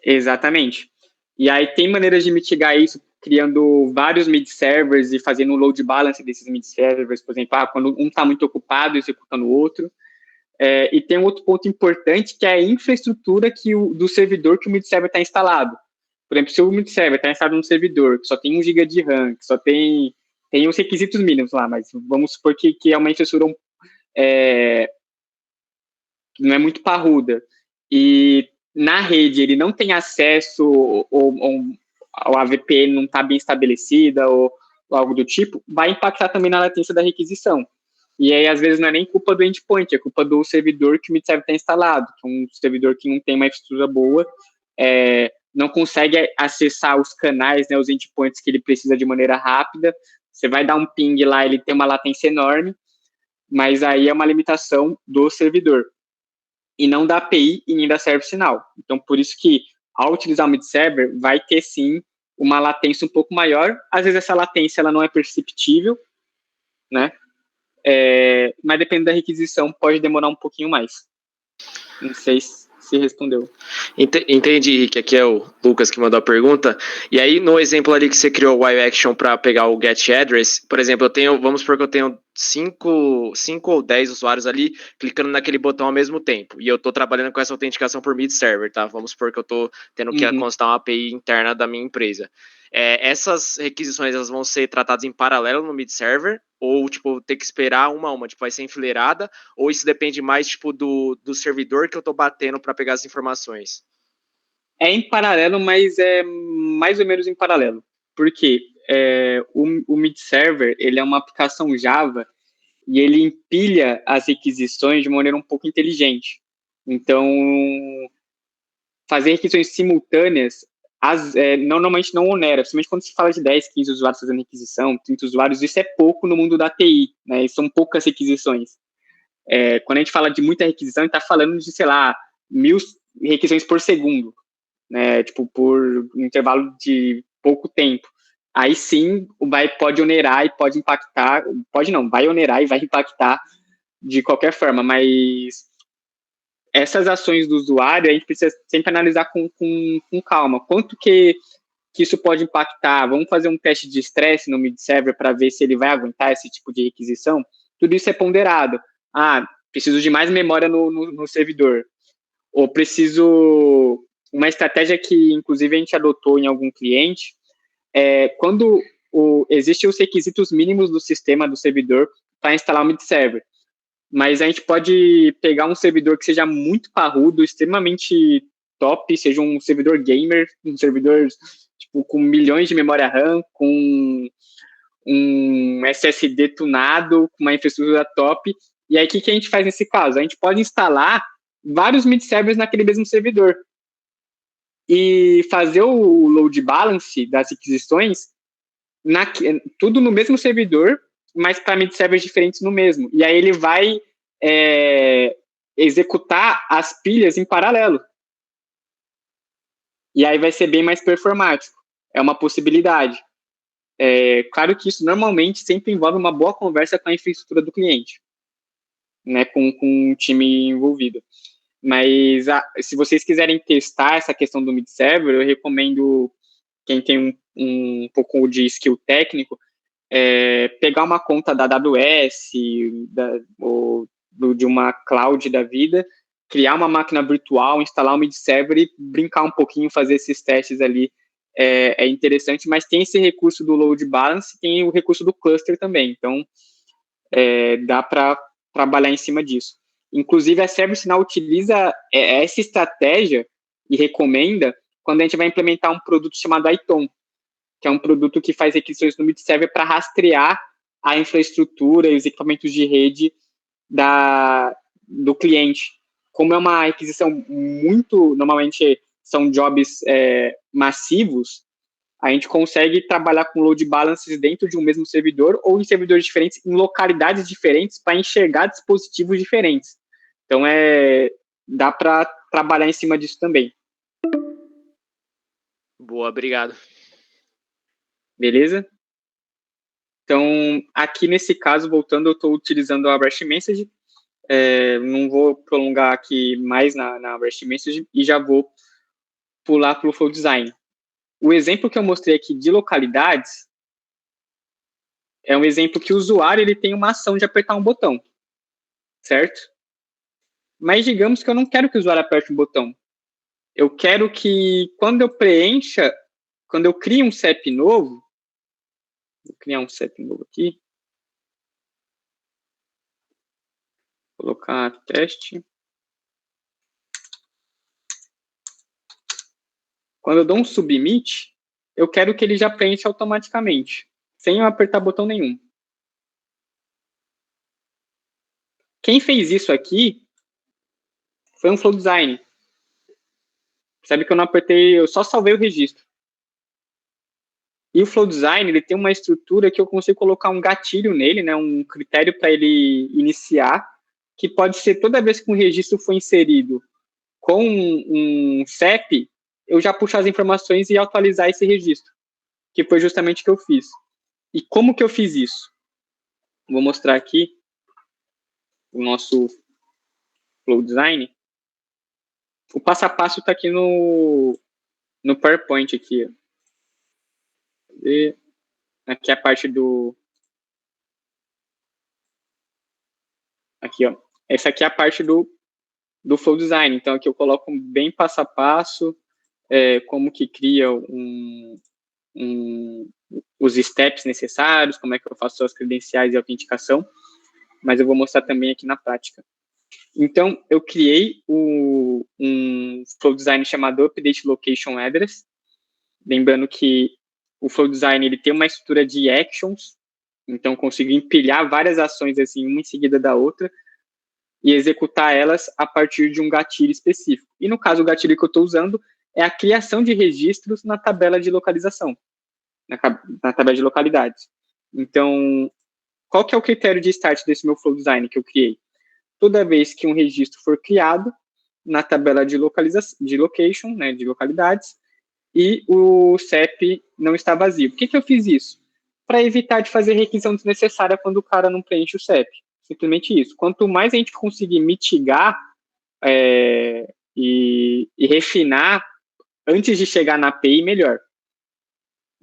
Speaker 2: Exatamente. E aí tem maneiras de mitigar isso, criando vários mid-servers e fazendo um load balance desses mid-servers, por exemplo, quando um está muito ocupado, executando o outro. E tem um outro ponto importante, que é a infraestrutura do servidor que o mid-server está instalado. Por exemplo, se o mid-server está instalado num servidor que só tem 1 GB de RAM, que só tem os requisitos mínimos lá, mas vamos supor que é uma infraestrutura que não é muito parruda, e na rede ele não tem acesso, ou a VPN não está bem estabelecida, ou algo do tipo, vai impactar também na latência da requisição. E aí, às vezes, não é nem culpa do endpoint, é culpa do servidor que o mid-server está instalado, que é um servidor que não tem uma infraestrutura boa, não consegue acessar os canais, né, os endpoints que ele precisa de maneira rápida. Você vai dar um ping lá, ele tem uma latência enorme, mas aí é uma limitação do servidor, e não da API e nem da server final. Então, por isso que, ao utilizar o mid-server, vai ter, sim, uma latência um pouco maior. Às vezes, essa latência ela não é perceptível, né? Mas dependendo da requisição, pode demorar um pouquinho mais. Não sei se respondeu.
Speaker 5: Entendi, Henrique. Aqui é o Lucas que mandou a pergunta. E aí, no exemplo ali que você criou o Y-Action para pegar o get address, por exemplo, vamos supor que eu tenho 5 ou 10 usuários ali clicando naquele botão ao mesmo tempo. E eu estou trabalhando com essa autenticação por mid-server, tá? Vamos supor que eu estou tendo que constar uma API interna da minha empresa. Essas requisições, elas vão ser tratadas em paralelo no mid-server? Ou, tipo, ter que esperar uma a uma? Tipo, vai ser enfileirada? Ou isso depende mais, tipo, do servidor que eu tô batendo para pegar as informações?
Speaker 2: É em paralelo, mas é mais ou menos em paralelo. Por quê? O mid-server, ele é uma aplicação Java e ele empilha as requisições de maneira um pouco inteligente. Então, fazer requisições simultâneas normalmente não onera, principalmente quando se fala de 10, 15 usuários fazendo requisição, 30 usuários, isso é pouco no mundo da TI, né? E são poucas requisições. Quando a gente fala de muita requisição, a gente está falando de, sei lá, 1000 requisições por segundo, né? Tipo, por um intervalo de pouco tempo. Aí sim, pode onerar e pode impactar, vai onerar e vai impactar de qualquer forma, mas essas ações do usuário, a gente precisa sempre analisar com calma. Quanto que isso pode impactar? Vamos fazer um teste de estresse no mid-server para ver se ele vai aguentar esse tipo de requisição? Tudo isso é ponderado. Preciso de mais memória no servidor. Ou preciso... Uma estratégia que, inclusive, a gente adotou em algum cliente, quando existem os requisitos mínimos do sistema, do servidor, para instalar o mid-server. Mas a gente pode pegar um servidor que seja muito parrudo, extremamente top, seja um servidor gamer, um servidor tipo, com milhões de memória RAM, com um SSD tunado, com uma infraestrutura top. E aí, o que a gente faz nesse caso? A gente pode instalar vários mid-servers naquele mesmo servidor e fazer o load balance das requisições tudo no mesmo servidor, mas para mid-servers diferentes no mesmo. E aí ele vai executar as pilhas em paralelo. E aí vai ser bem mais performático. É uma possibilidade. Claro que isso normalmente sempre envolve uma boa conversa com a infraestrutura do cliente, né, com o time envolvido. Mas se vocês quiserem testar essa questão do mid-server, eu recomendo quem tem um pouco de skill técnico, pegar uma conta da AWS ou de uma cloud da vida, criar uma máquina virtual, instalar um mid-server e brincar um pouquinho, fazer esses testes ali. É interessante, mas tem esse recurso do load balance, tem o recurso do cluster também, então dá para trabalhar em cima disso. Inclusive, a ServiceNow utiliza essa estratégia e recomenda quando a gente vai implementar um produto chamado ITOM, que é um produto que faz requisições no mid-server para rastrear a infraestrutura e os equipamentos de rede do cliente. Como é uma aquisição muito, normalmente são jobs massivos, a gente consegue trabalhar com load balances dentro de um mesmo servidor ou em servidores diferentes, em localidades diferentes, para enxergar dispositivos diferentes. Então, dá para trabalhar em cima disso também.
Speaker 5: Boa, obrigado.
Speaker 2: Beleza? Então, aqui nesse caso, voltando, eu estou utilizando a REST Message. Não vou prolongar aqui mais na REST Message e já vou pular para o Flow Design. O exemplo que eu mostrei aqui de localidades é um exemplo que o usuário ele tem uma ação de apertar um botão, certo? Mas digamos que eu não quero que o usuário aperte um botão. Eu quero que quando eu crie um CEP novo, vou criar um CEP novo aqui, colocar teste. Quando eu dou um submit, eu quero que ele já preencha automaticamente, sem eu apertar botão nenhum. Quem fez isso aqui foi um Flow Design. Percebe que eu não apertei, eu só salvei o registro. E o Flow Design, ele tem uma estrutura que eu consigo colocar um gatilho nele, né, um critério para ele iniciar, que pode ser toda vez que um registro for inserido com um CEP, eu já puxar as informações e atualizar esse registro, que foi justamente o que eu fiz. E como que eu fiz isso? Vou mostrar aqui o nosso Flow Design. O passo a passo está aqui no PowerPoint aqui. E aqui é a parte do... Aqui, ó. Essa aqui é a parte do Flow Design. Então, aqui eu coloco bem passo a passo, como que cria os steps necessários, como é que eu faço as credenciais e autenticação, mas eu vou mostrar também aqui na prática. Então, eu criei um Flow Design chamado Update Location Address, lembrando que o Flow Design ele tem uma estrutura de actions, então eu consigo empilhar várias ações assim, uma em seguida da outra, e executar elas a partir de um gatilho específico. E no caso, o gatilho que eu estou usando é a criação de registros na tabela de localização, na tabela de localidades. Então, qual que é o critério de start desse meu Flow Design que eu criei? Toda vez que um registro for criado na tabela de location, né, de localidades, e o CEP não está vazio. Por que eu fiz isso? Para evitar de fazer requisição desnecessária quando o cara não preenche o CEP. Simplesmente isso. Quanto mais a gente conseguir mitigar e refinar antes de chegar na API, melhor.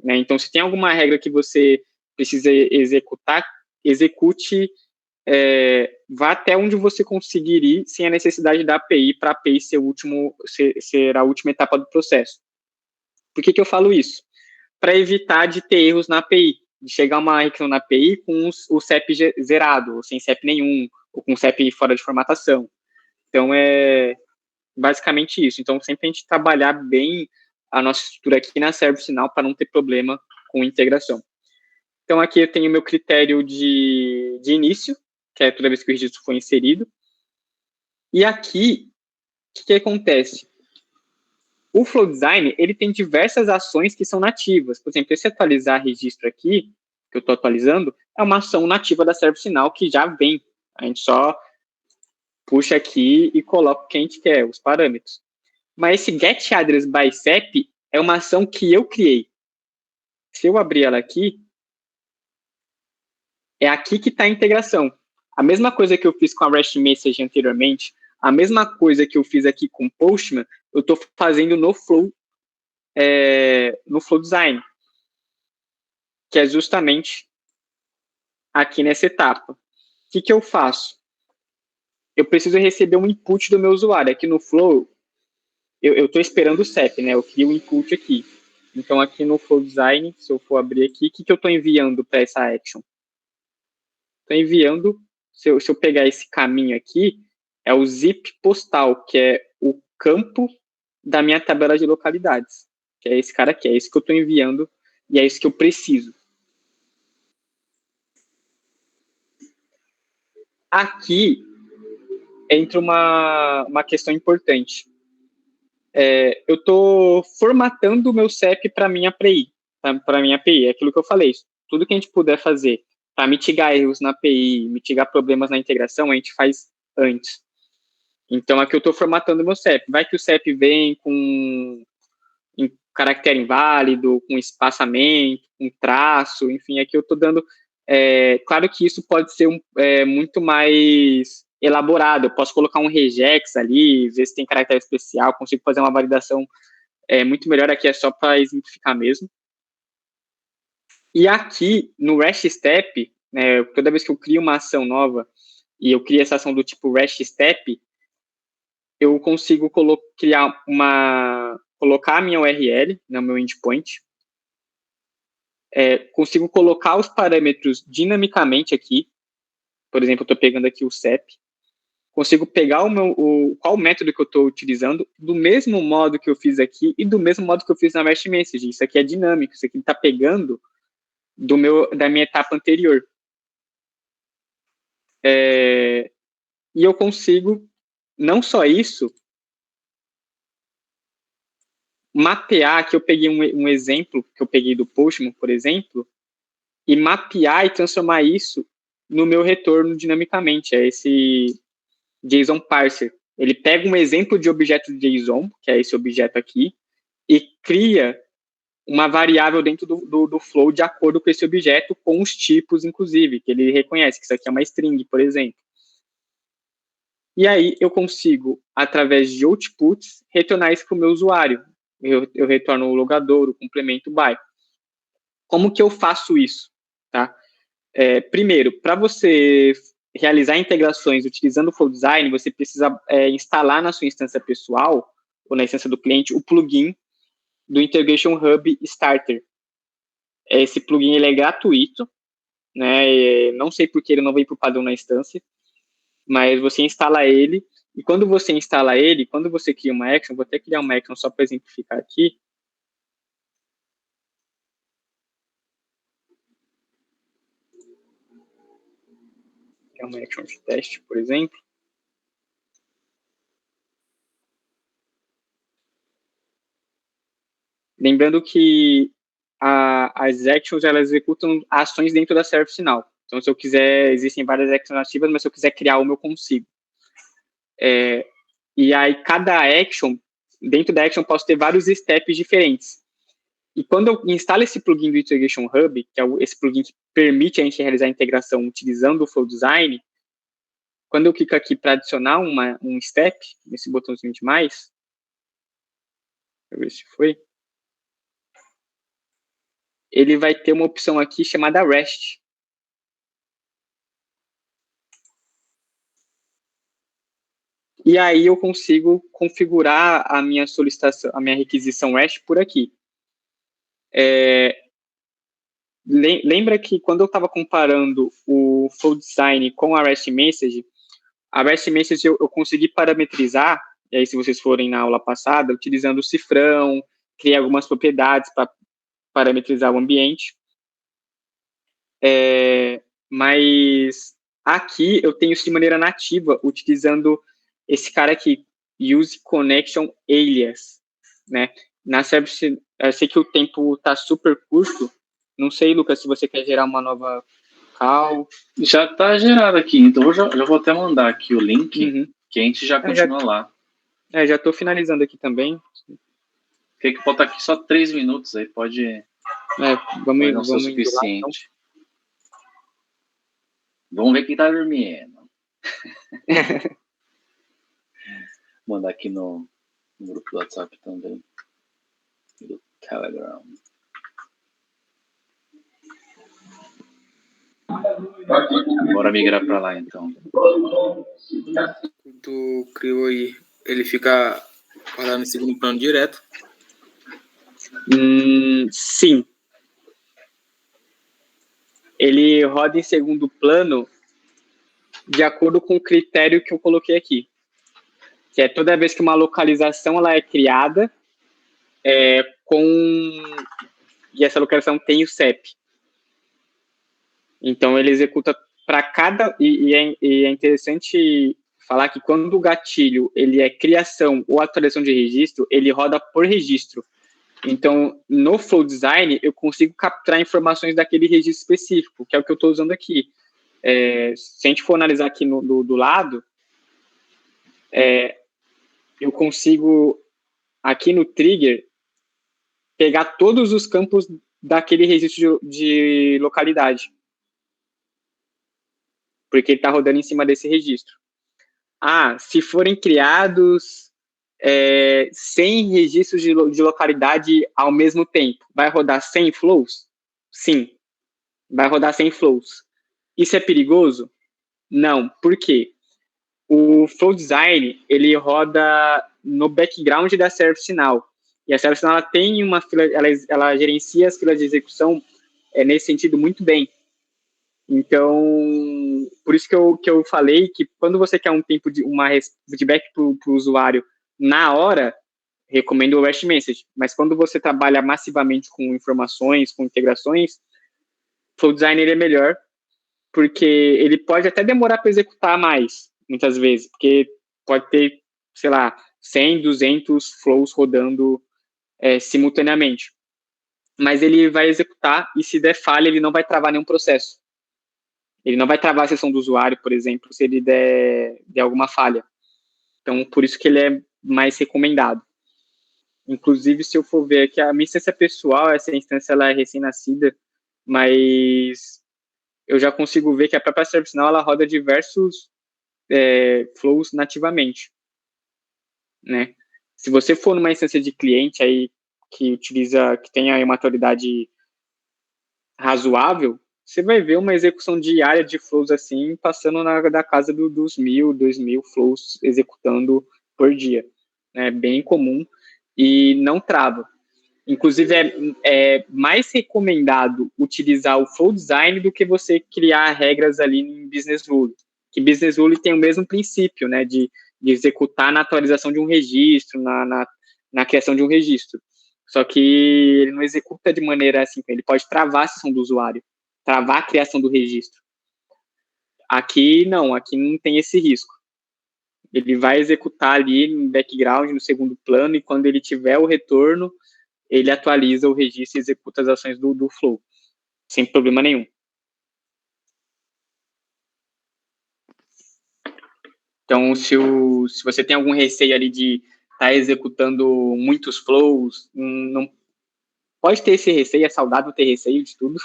Speaker 2: Né? Então, se tem alguma regra que você precisa executar, execute, vá até onde você conseguir ir sem a necessidade da API, para a API ser a última etapa do processo. Por que eu falo isso? Para evitar de ter erros na API, de chegar uma requisição na API com o CEP zerado, ou sem CEP nenhum, ou com CEP fora de formatação. Então, é basicamente isso. Então, sempre a gente trabalhar bem a nossa estrutura aqui na ServiceNow para não ter problema com integração. Então, aqui eu tenho o meu critério de início, que é toda vez que o registro for inserido. E aqui, o que acontece? O Flow Design, ele tem diversas ações que são nativas. Por exemplo, esse atualizar registro aqui, que eu estou atualizando, é uma ação nativa da ServiceNow que já vem. A gente só puxa aqui e coloca o que a gente quer, os parâmetros. Mas esse Get Address by CEP é uma ação que eu criei. Se eu abrir ela aqui, é aqui que está a integração. A mesma coisa que eu fiz com a REST Message anteriormente, a mesma coisa que eu fiz aqui com o Postman, eu estou fazendo no Flow Design, que é justamente aqui nessa etapa. O que eu faço? Eu preciso receber um input do meu usuário. Aqui no Flow, eu estou esperando o CEP, né? Eu crio o input aqui. Então, aqui no Flow Design, se eu for abrir aqui, o que eu estou enviando para essa action? Estou enviando, se eu pegar esse caminho aqui, é o zip postal, que é o campo da minha tabela de localidades, que é esse cara aqui, é isso que eu estou enviando e é isso que eu preciso. aqui entra uma questão importante. Eu estou formatando o meu CEP para minha API. Para minha API, é aquilo que eu falei. Tudo que a gente puder fazer para mitigar erros na API, mitigar problemas na integração, a gente faz antes. Então, aqui eu estou formatando o meu CEP. Vai que o CEP vem com caractere inválido, com espaçamento, com traço, enfim, aqui eu estou dando... claro que isso pode ser muito mais elaborado. Eu posso colocar um regex ali, ver se tem caractere especial, consigo fazer uma validação muito melhor. Aqui é só para exemplificar mesmo. E aqui, no REST Step, toda vez que eu crio uma ação nova e eu crio essa ação do tipo REST Step, eu consigo colocar a minha URL no meu endpoint, consigo colocar os parâmetros dinamicamente aqui. Por exemplo, eu estou pegando aqui o CEP, consigo pegar qual método que eu estou utilizando, do mesmo modo que eu fiz aqui e do mesmo modo que eu fiz na REST Message. Isso aqui é dinâmico, isso aqui está pegando da minha etapa anterior. E eu consigo, não só isso, mapear, que eu peguei um exemplo, que eu peguei do Postman, por exemplo, e mapear e transformar isso no meu retorno dinamicamente. É esse JSON parser. Ele pega um exemplo de objeto de JSON, que é esse objeto aqui, e cria uma variável dentro do flow de acordo com esse objeto, com os tipos, inclusive, que ele reconhece, que isso aqui é uma string, por exemplo. E aí eu consigo, através de outputs, retornar isso para o meu usuário. Eu retorno o logador, o complemento, o by. Como que eu faço isso? Tá? Primeiro, para você realizar integrações utilizando o Flow Design, você precisa instalar na sua instância pessoal, ou na instância do cliente, o plugin do Integration Hub Starter. Esse plugin ele é gratuito, né? Não sei porque ele não veio para o padrão na instância, mas você instala ele, e quando você instala ele, quando você cria uma action, vou até criar uma action só para exemplificar aqui. É uma action de teste, por exemplo. Lembrando que as actions, elas executam ações dentro da service now. Então, se eu quiser, existem várias actions ativas, mas se eu quiser criar uma, eu consigo. E aí, cada action, dentro da action, eu posso ter vários steps diferentes. E quando eu instalo esse plugin do Integration Hub, que é esse plugin que permite a gente realizar a integração utilizando o Flow Design, quando eu clico aqui para adicionar um step, nesse botãozinho de mais, deixa eu ver se foi, ele vai ter uma opção aqui chamada REST. E aí eu consigo configurar a minha solicitação, a minha requisição REST por aqui. Lembra que quando eu estava comparando o Flow Design com a REST Message eu consegui parametrizar, e aí se vocês forem na aula passada, utilizando o cifrão, criei algumas propriedades para parametrizar o ambiente. Mas aqui eu tenho isso de maneira nativa, utilizando esse cara aqui, Use Connection Alias, né? Na service, eu sei que o tempo está super curto, não sei, Lucas, se você quer gerar uma nova call.
Speaker 1: Já está gerado aqui, então eu já vou até mandar aqui o link, que a gente já continua lá.
Speaker 2: Já estou finalizando aqui também.
Speaker 1: Tem que botar aqui só 3 minutos, aí pode não ser o suficiente. Lá, então. Vamos ver quem está dormindo. Mandar aqui no grupo do WhatsApp também. Do Telegram. Bora migrar para lá, então.
Speaker 4: Tu criou aí, ele fica parado no segundo plano direto?
Speaker 2: Sim. Ele roda em segundo plano de acordo com o critério que eu coloquei aqui. Que é toda vez que uma localização ela é criada, e essa localização tem o CEP. Então, ele executa para cada... E é interessante falar que quando o gatilho ele é criação ou atualização de registro, ele roda por registro. Então, no Flow Design, eu consigo capturar informações daquele registro específico, que é o que eu estou usando aqui. Se a gente for analisar aqui do lado, eu consigo, aqui no trigger, pegar todos os campos daquele registro de localidade. Porque ele está rodando em cima desse registro. Se forem criados 100 registros de localidade ao mesmo tempo, vai rodar 100 flows? Sim, vai rodar 100 flows. Isso é perigoso? Não. Por quê? O Flow Design, ele roda no background da ServiceNow. E a ServiceNow, ela tem uma fila, ela gerencia as filas de execução nesse sentido muito bem. Então, por isso que eu falei que quando você quer um tempo de feedback para o usuário na hora, recomendo o REST Message. Mas quando você trabalha massivamente com informações, com integrações, Flow Design ele é melhor, porque ele pode até demorar para executar mais, muitas vezes, porque pode ter, sei lá, 100, 200 flows rodando simultaneamente. Mas ele vai executar, e se der falha, ele não vai travar nenhum processo. Ele não vai travar a sessão do usuário, por exemplo, se ele der alguma falha. Então, por isso que ele é mais recomendado. Inclusive, se eu for ver aqui, a minha instância pessoal, essa instância ela é recém-nascida, mas eu já consigo ver que a própria ServiceNow ela roda diversos flows nativamente, né? Se você for numa instância de cliente aí que tem aí uma maturidade razoável, você vai ver uma execução diária de flows assim, passando da casa dos 1.000, 2.000 flows executando por dia. É bem comum e não trava. Inclusive, é mais recomendado utilizar o Flow Design do que você criar regras ali em Business Rule. Que Business Rule tem o mesmo princípio, né, de executar na atualização de um registro, na criação de um registro. Só que ele não executa de maneira assim, ele pode travar a sessão do usuário, travar a criação do registro. Aqui não tem esse risco. Ele vai executar ali no background, no segundo plano, e quando ele tiver o retorno, ele atualiza o registro e executa as ações do flow, sem problema nenhum. Então, se você tem algum receio ali de estar executando muitos flows, não pode ter esse receio, é saudável ter receio de tudo,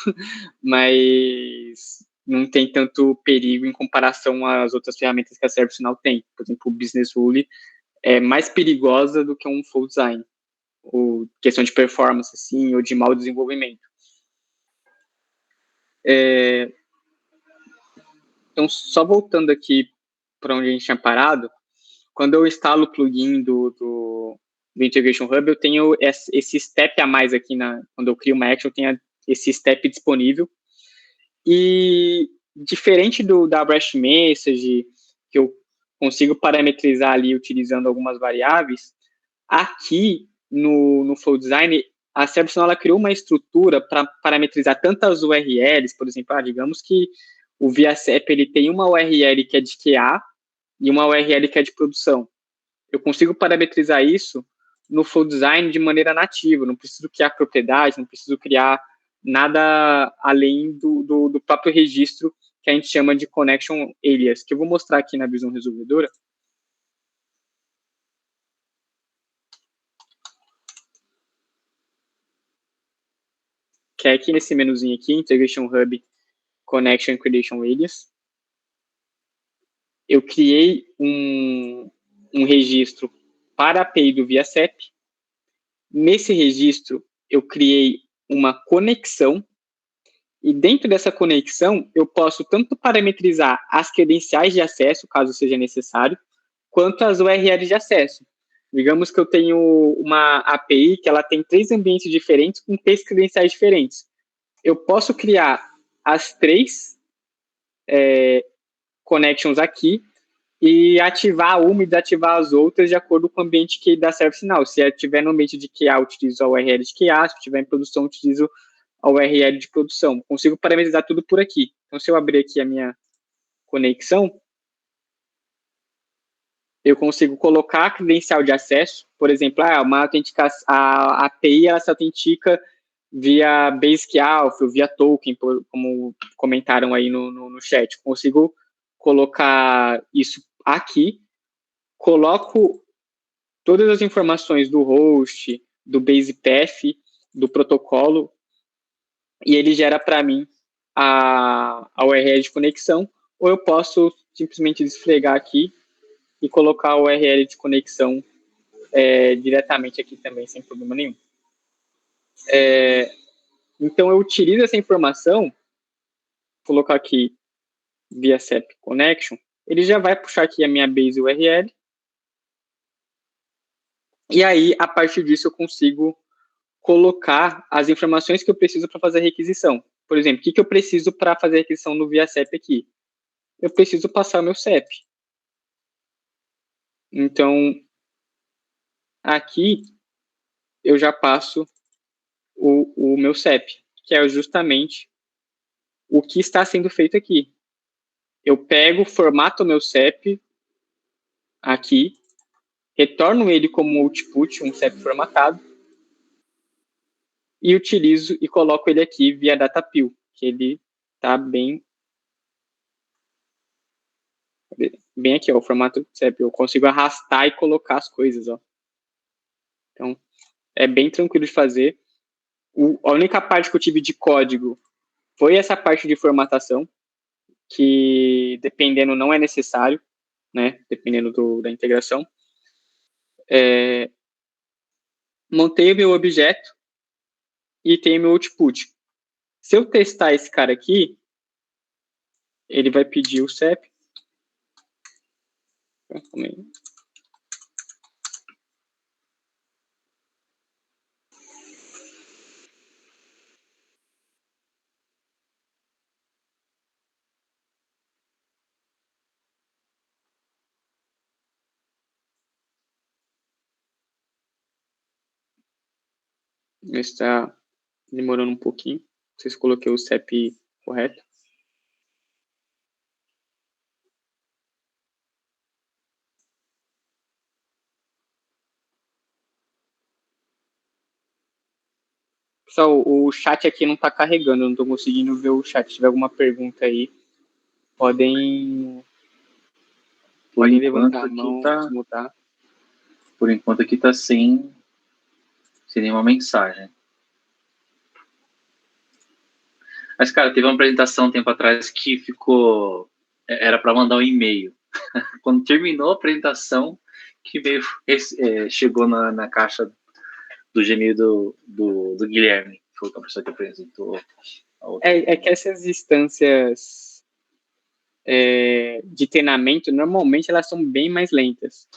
Speaker 2: mas não tem tanto perigo em comparação às outras ferramentas que a ServiceNow tem. Por exemplo, o Business Rule é mais perigosa do que um Flow Design, ou questão de performance, assim, ou de mau desenvolvimento. Então, só voltando aqui para onde a gente tinha parado, quando eu instalo o plugin do Integration Hub, eu tenho esse step a mais aqui, quando eu crio uma action, eu tenho esse step disponível. E diferente da REST Message, que eu consigo parametrizar ali utilizando algumas variáveis, aqui no Flow Design, a ServiceNow ela criou uma estrutura para parametrizar tantas URLs, por exemplo, digamos que o ViaCep ele tem uma URL que é de QA e uma URL que é de produção. Eu consigo parametrizar isso no Flow Design de maneira nativa, não preciso criar propriedade, não preciso criar nada além do próprio registro que a gente chama de Connection Alias, que eu vou mostrar aqui na visão resolvedora. Que é aqui nesse menuzinho aqui, Integration Hub, Connection Credential Alias. Eu criei um registro para a API do ViaCep. Nesse registro, eu criei uma conexão, e dentro dessa conexão, eu posso tanto parametrizar as credenciais de acesso, caso seja necessário, quanto as URLs de acesso. Digamos que eu tenho uma API que ela tem 3 ambientes diferentes com 3 credenciais diferentes. Eu posso criar as 3 connections aqui e ativar uma e desativar as outras de acordo com o ambiente que da ServiceNow. Se estiver no ambiente de QA, eu utilizo a URL de QA, se estiver em produção, eu utilizo a URL de produção. Consigo parametrizar tudo por aqui. Então, se eu abrir aqui a minha conexão, eu consigo colocar a credencial de acesso, por exemplo, uma autenticação, a API ela se autentica via Basic Alpha, via token, como comentaram aí no chat. Consigo colocar isso aqui, coloco todas as informações do host, do base path, do protocolo, e ele gera para mim a URL de conexão, ou eu posso simplesmente desfregar aqui e colocar a URL de conexão diretamente aqui também, sem problema nenhum. Então, eu utilizo essa informação, vou colocar aqui via SEP Connection, ele já vai puxar aqui a minha base URL, e aí, a partir disso, eu consigo colocar as informações que eu preciso para fazer a requisição. Por exemplo, o que eu preciso para fazer a requisição no via SEP aqui? Eu preciso passar o meu CEP. Então, aqui, eu já passo o meu CEP, que é justamente o que está sendo feito aqui. Eu pego, formato o meu CEP aqui, retorno ele como output, um CEP formatado, e utilizo e coloco ele aqui via DataPill, que ele está bem aqui, ó, o formato CEP. Eu consigo arrastar e colocar as coisas, ó. Então, é bem tranquilo de fazer. A única parte que eu tive de código foi essa parte de formatação, que dependendo não é necessário, né? Dependendo da integração. Montei o meu objeto e tenho meu output. Se eu testar esse cara aqui, ele vai pedir o CEP. Está demorando um pouquinho. Não sei se coloquei o CEP correto. Pessoal, o chat aqui não está carregando, eu não estou conseguindo ver o chat. Se tiver alguma pergunta aí, podem levantar a mão, desmutar.
Speaker 1: Por enquanto aqui está sem nenhuma mensagem. Mas, cara, teve uma apresentação um tempo atrás que ficou... Era para mandar um e-mail. Quando terminou a apresentação, que veio, chegou na caixa do Gmail do Guilherme. Foi a pessoa que apresentou.
Speaker 2: É que essas instâncias de treinamento, normalmente, elas são bem mais lentas.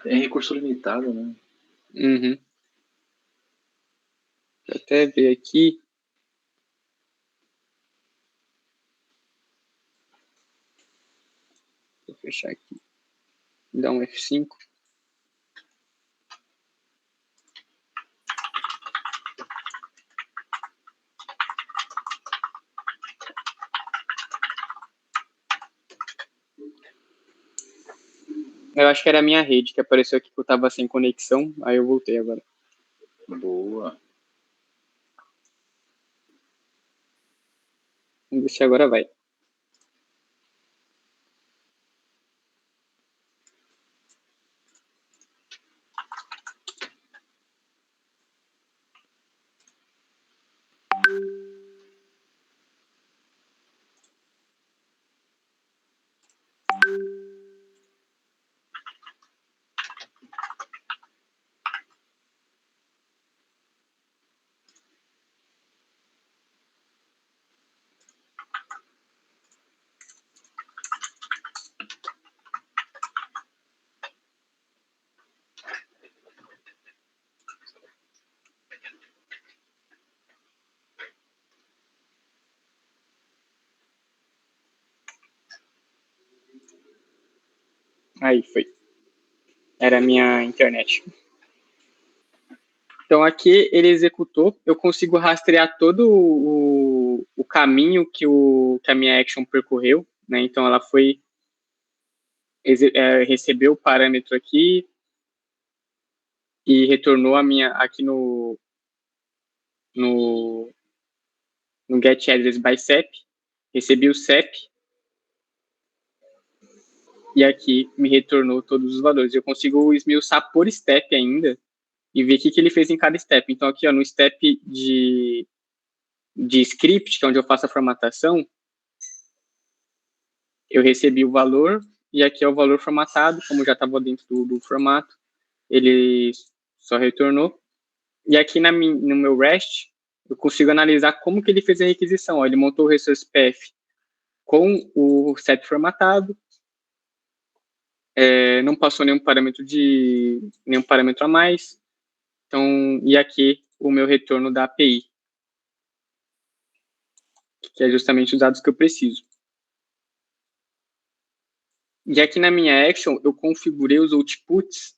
Speaker 1: É recurso limitado, né?
Speaker 2: Uhum. Vou até ver aqui. Vou fechar aqui. Dar um F5. Eu acho que era a minha rede que apareceu aqui que eu estava sem conexão, aí eu voltei agora.
Speaker 1: Boa.
Speaker 2: Vamos ver se agora vai. Aí, foi. Era a minha internet. Então, aqui ele executou. Eu consigo rastrear todo o caminho que a minha action percorreu. né? Então, ela foi recebeu o parâmetro aqui e retornou a minha aqui no getAddress by CEP, recebi o CEP e aqui me retornou todos os valores. Eu consigo esmiuçar por step ainda e ver o que ele fez em cada step. Então, aqui, ó, no step de script, que é onde eu faço a formatação, eu recebi o valor, e aqui é o valor formatado, como já estava dentro do formato, ele só retornou. E aqui no meu REST, eu consigo analisar como que ele fez a requisição. Ó, ele montou o resource path com o CEP formatado, não passou nenhum parâmetro a mais. Então, e aqui o meu retorno da API, que é justamente os dados que eu preciso. E aqui na minha action, eu configurei os outputs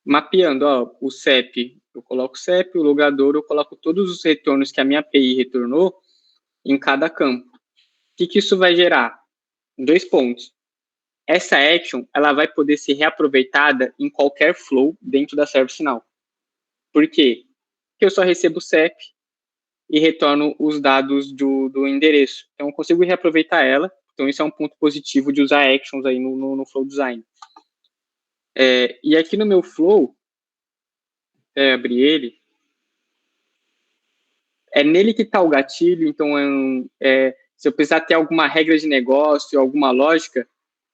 Speaker 2: mapeando, ó, o CEP, eu coloco o CEP, o logador, eu coloco todos os retornos que a minha API retornou em cada campo. O que isso vai gerar? 2 pontos. Essa action, ela vai poder ser reaproveitada em qualquer flow dentro da ServiceNow. Por quê? Porque eu só recebo o CEP e retorno os dados do endereço. Então, eu consigo reaproveitar ela. Então, isso é um ponto positivo de usar actions aí no Flow Design. E aqui no meu Flow, abrir ele, é nele que está o gatilho. Então, se eu precisar ter alguma regra de negócio, alguma lógica,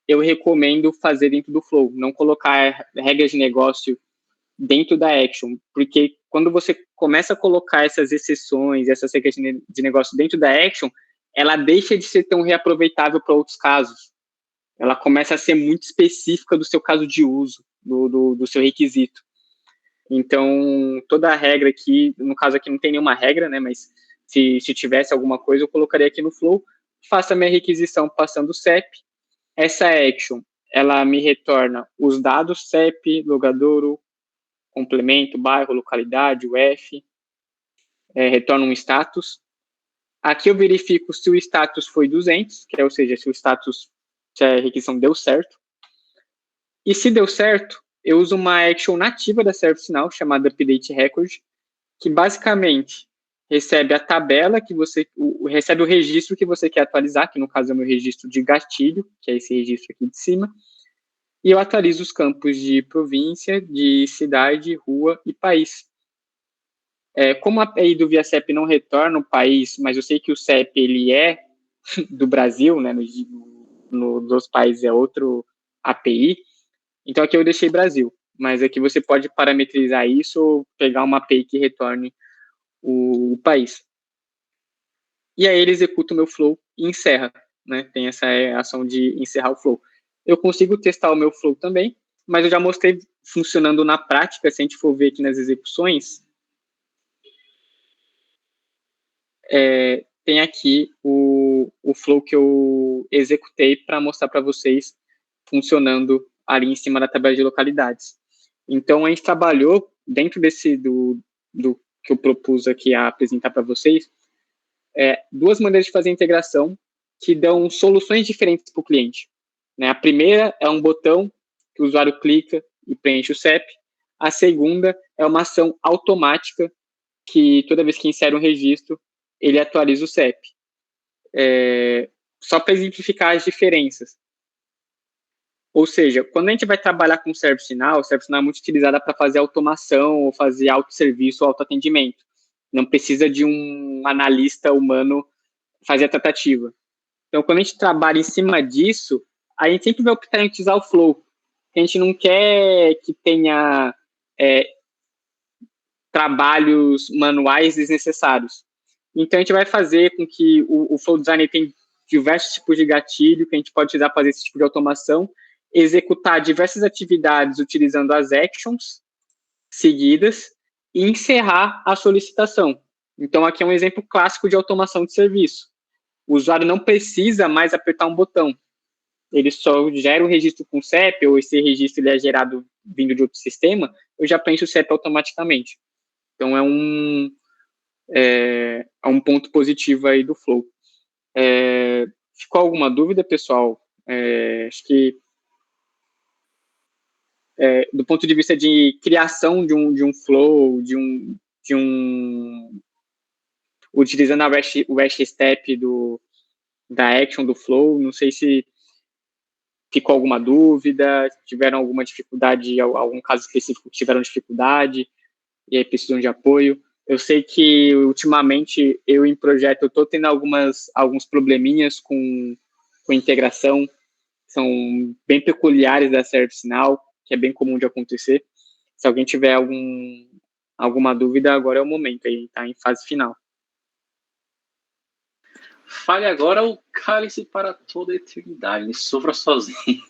Speaker 2: eu recomendo fazer dentro do Flow, não colocar regras de negócio dentro da action, porque quando você começa a colocar essas exceções, essas regras de negócio dentro da action, ela deixa de ser tão reaproveitável para outros casos. Ela começa a ser muito específica do seu caso de uso, do seu requisito. Então, toda a regra aqui, no caso aqui não tem nenhuma regra, né, mas se tivesse alguma coisa, eu colocaria aqui no Flow, faça a minha requisição passando o CEP. Essa action, ela me retorna os dados CEP, logadouro, complemento, bairro, localidade, UF, retorna um status. Aqui eu verifico se o status foi 200, ou seja, se a requisição deu certo. E se deu certo, eu uso uma action nativa da ServiceNow, chamada Update Record, que basicamente recebe a tabela que recebe o registro que você quer atualizar, que no caso é o meu registro de gatilho, que é esse registro aqui de cima, e eu atualizo os campos de província, de cidade, rua e país. Como a API do ViaCEP não retorna o país, mas eu sei que o CEP ele é do Brasil, né, nos países é outro API, então aqui eu deixei Brasil, mas aqui você pode parametrizar isso ou pegar uma API que retorne o país. E aí ele executa o meu flow e encerra, né? Tem essa ação de encerrar o flow. Eu consigo testar o meu flow também, mas eu já mostrei funcionando na prática. Se a gente for ver aqui nas execuções, tem aqui o flow que eu executei para mostrar para vocês funcionando ali em cima da tabela de localidades. Então, a gente trabalhou dentro do que eu propus aqui a apresentar para vocês, 2 maneiras de fazer a integração que dão soluções diferentes para o cliente. Né? A primeira é um botão que o usuário clica e preenche o CEP. A segunda é uma ação automática que toda vez que insere um registro, ele atualiza o CEP. Só para exemplificar as diferenças. Ou seja, quando a gente vai trabalhar com ServiceNow, é muito utilizada para fazer automação ou fazer autosserviço ou autoatendimento. Não precisa de um analista humano fazer a tratativa. Então, quando a gente trabalha em cima disso, a gente sempre vai optar em utilizar o Flow. A gente não quer que tenha trabalhos manuais desnecessários. Então, a gente vai fazer com que o Flow Designer tenha diversos tipos de gatilho que a gente pode utilizar para fazer esse tipo de automação, executar diversas atividades utilizando as actions seguidas e encerrar a solicitação. Então, aqui é um exemplo clássico de automação de serviço. O usuário não precisa mais apertar um botão. Ele só gera um registro com CEP, ou esse registro ele é gerado vindo de outro sistema, eu já preencho o CEP automaticamente. Então, é um ponto positivo aí do Flow. ficou alguma dúvida, pessoal? Acho que do ponto de vista de criação de um flow, utilizando o REST step da action do flow, não sei se ficou alguma dúvida, tiveram alguma dificuldade, algum caso específico que tiveram dificuldade e aí precisam de apoio. Eu sei que ultimamente eu em projeto estou tendo alguns probleminhas com integração, são bem peculiares da ServiceNow, que é bem comum de acontecer. Se alguém tiver alguma dúvida, agora é o momento, aí está em fase final.
Speaker 1: Fale agora o cálice para toda a eternidade, ele sofra sozinho.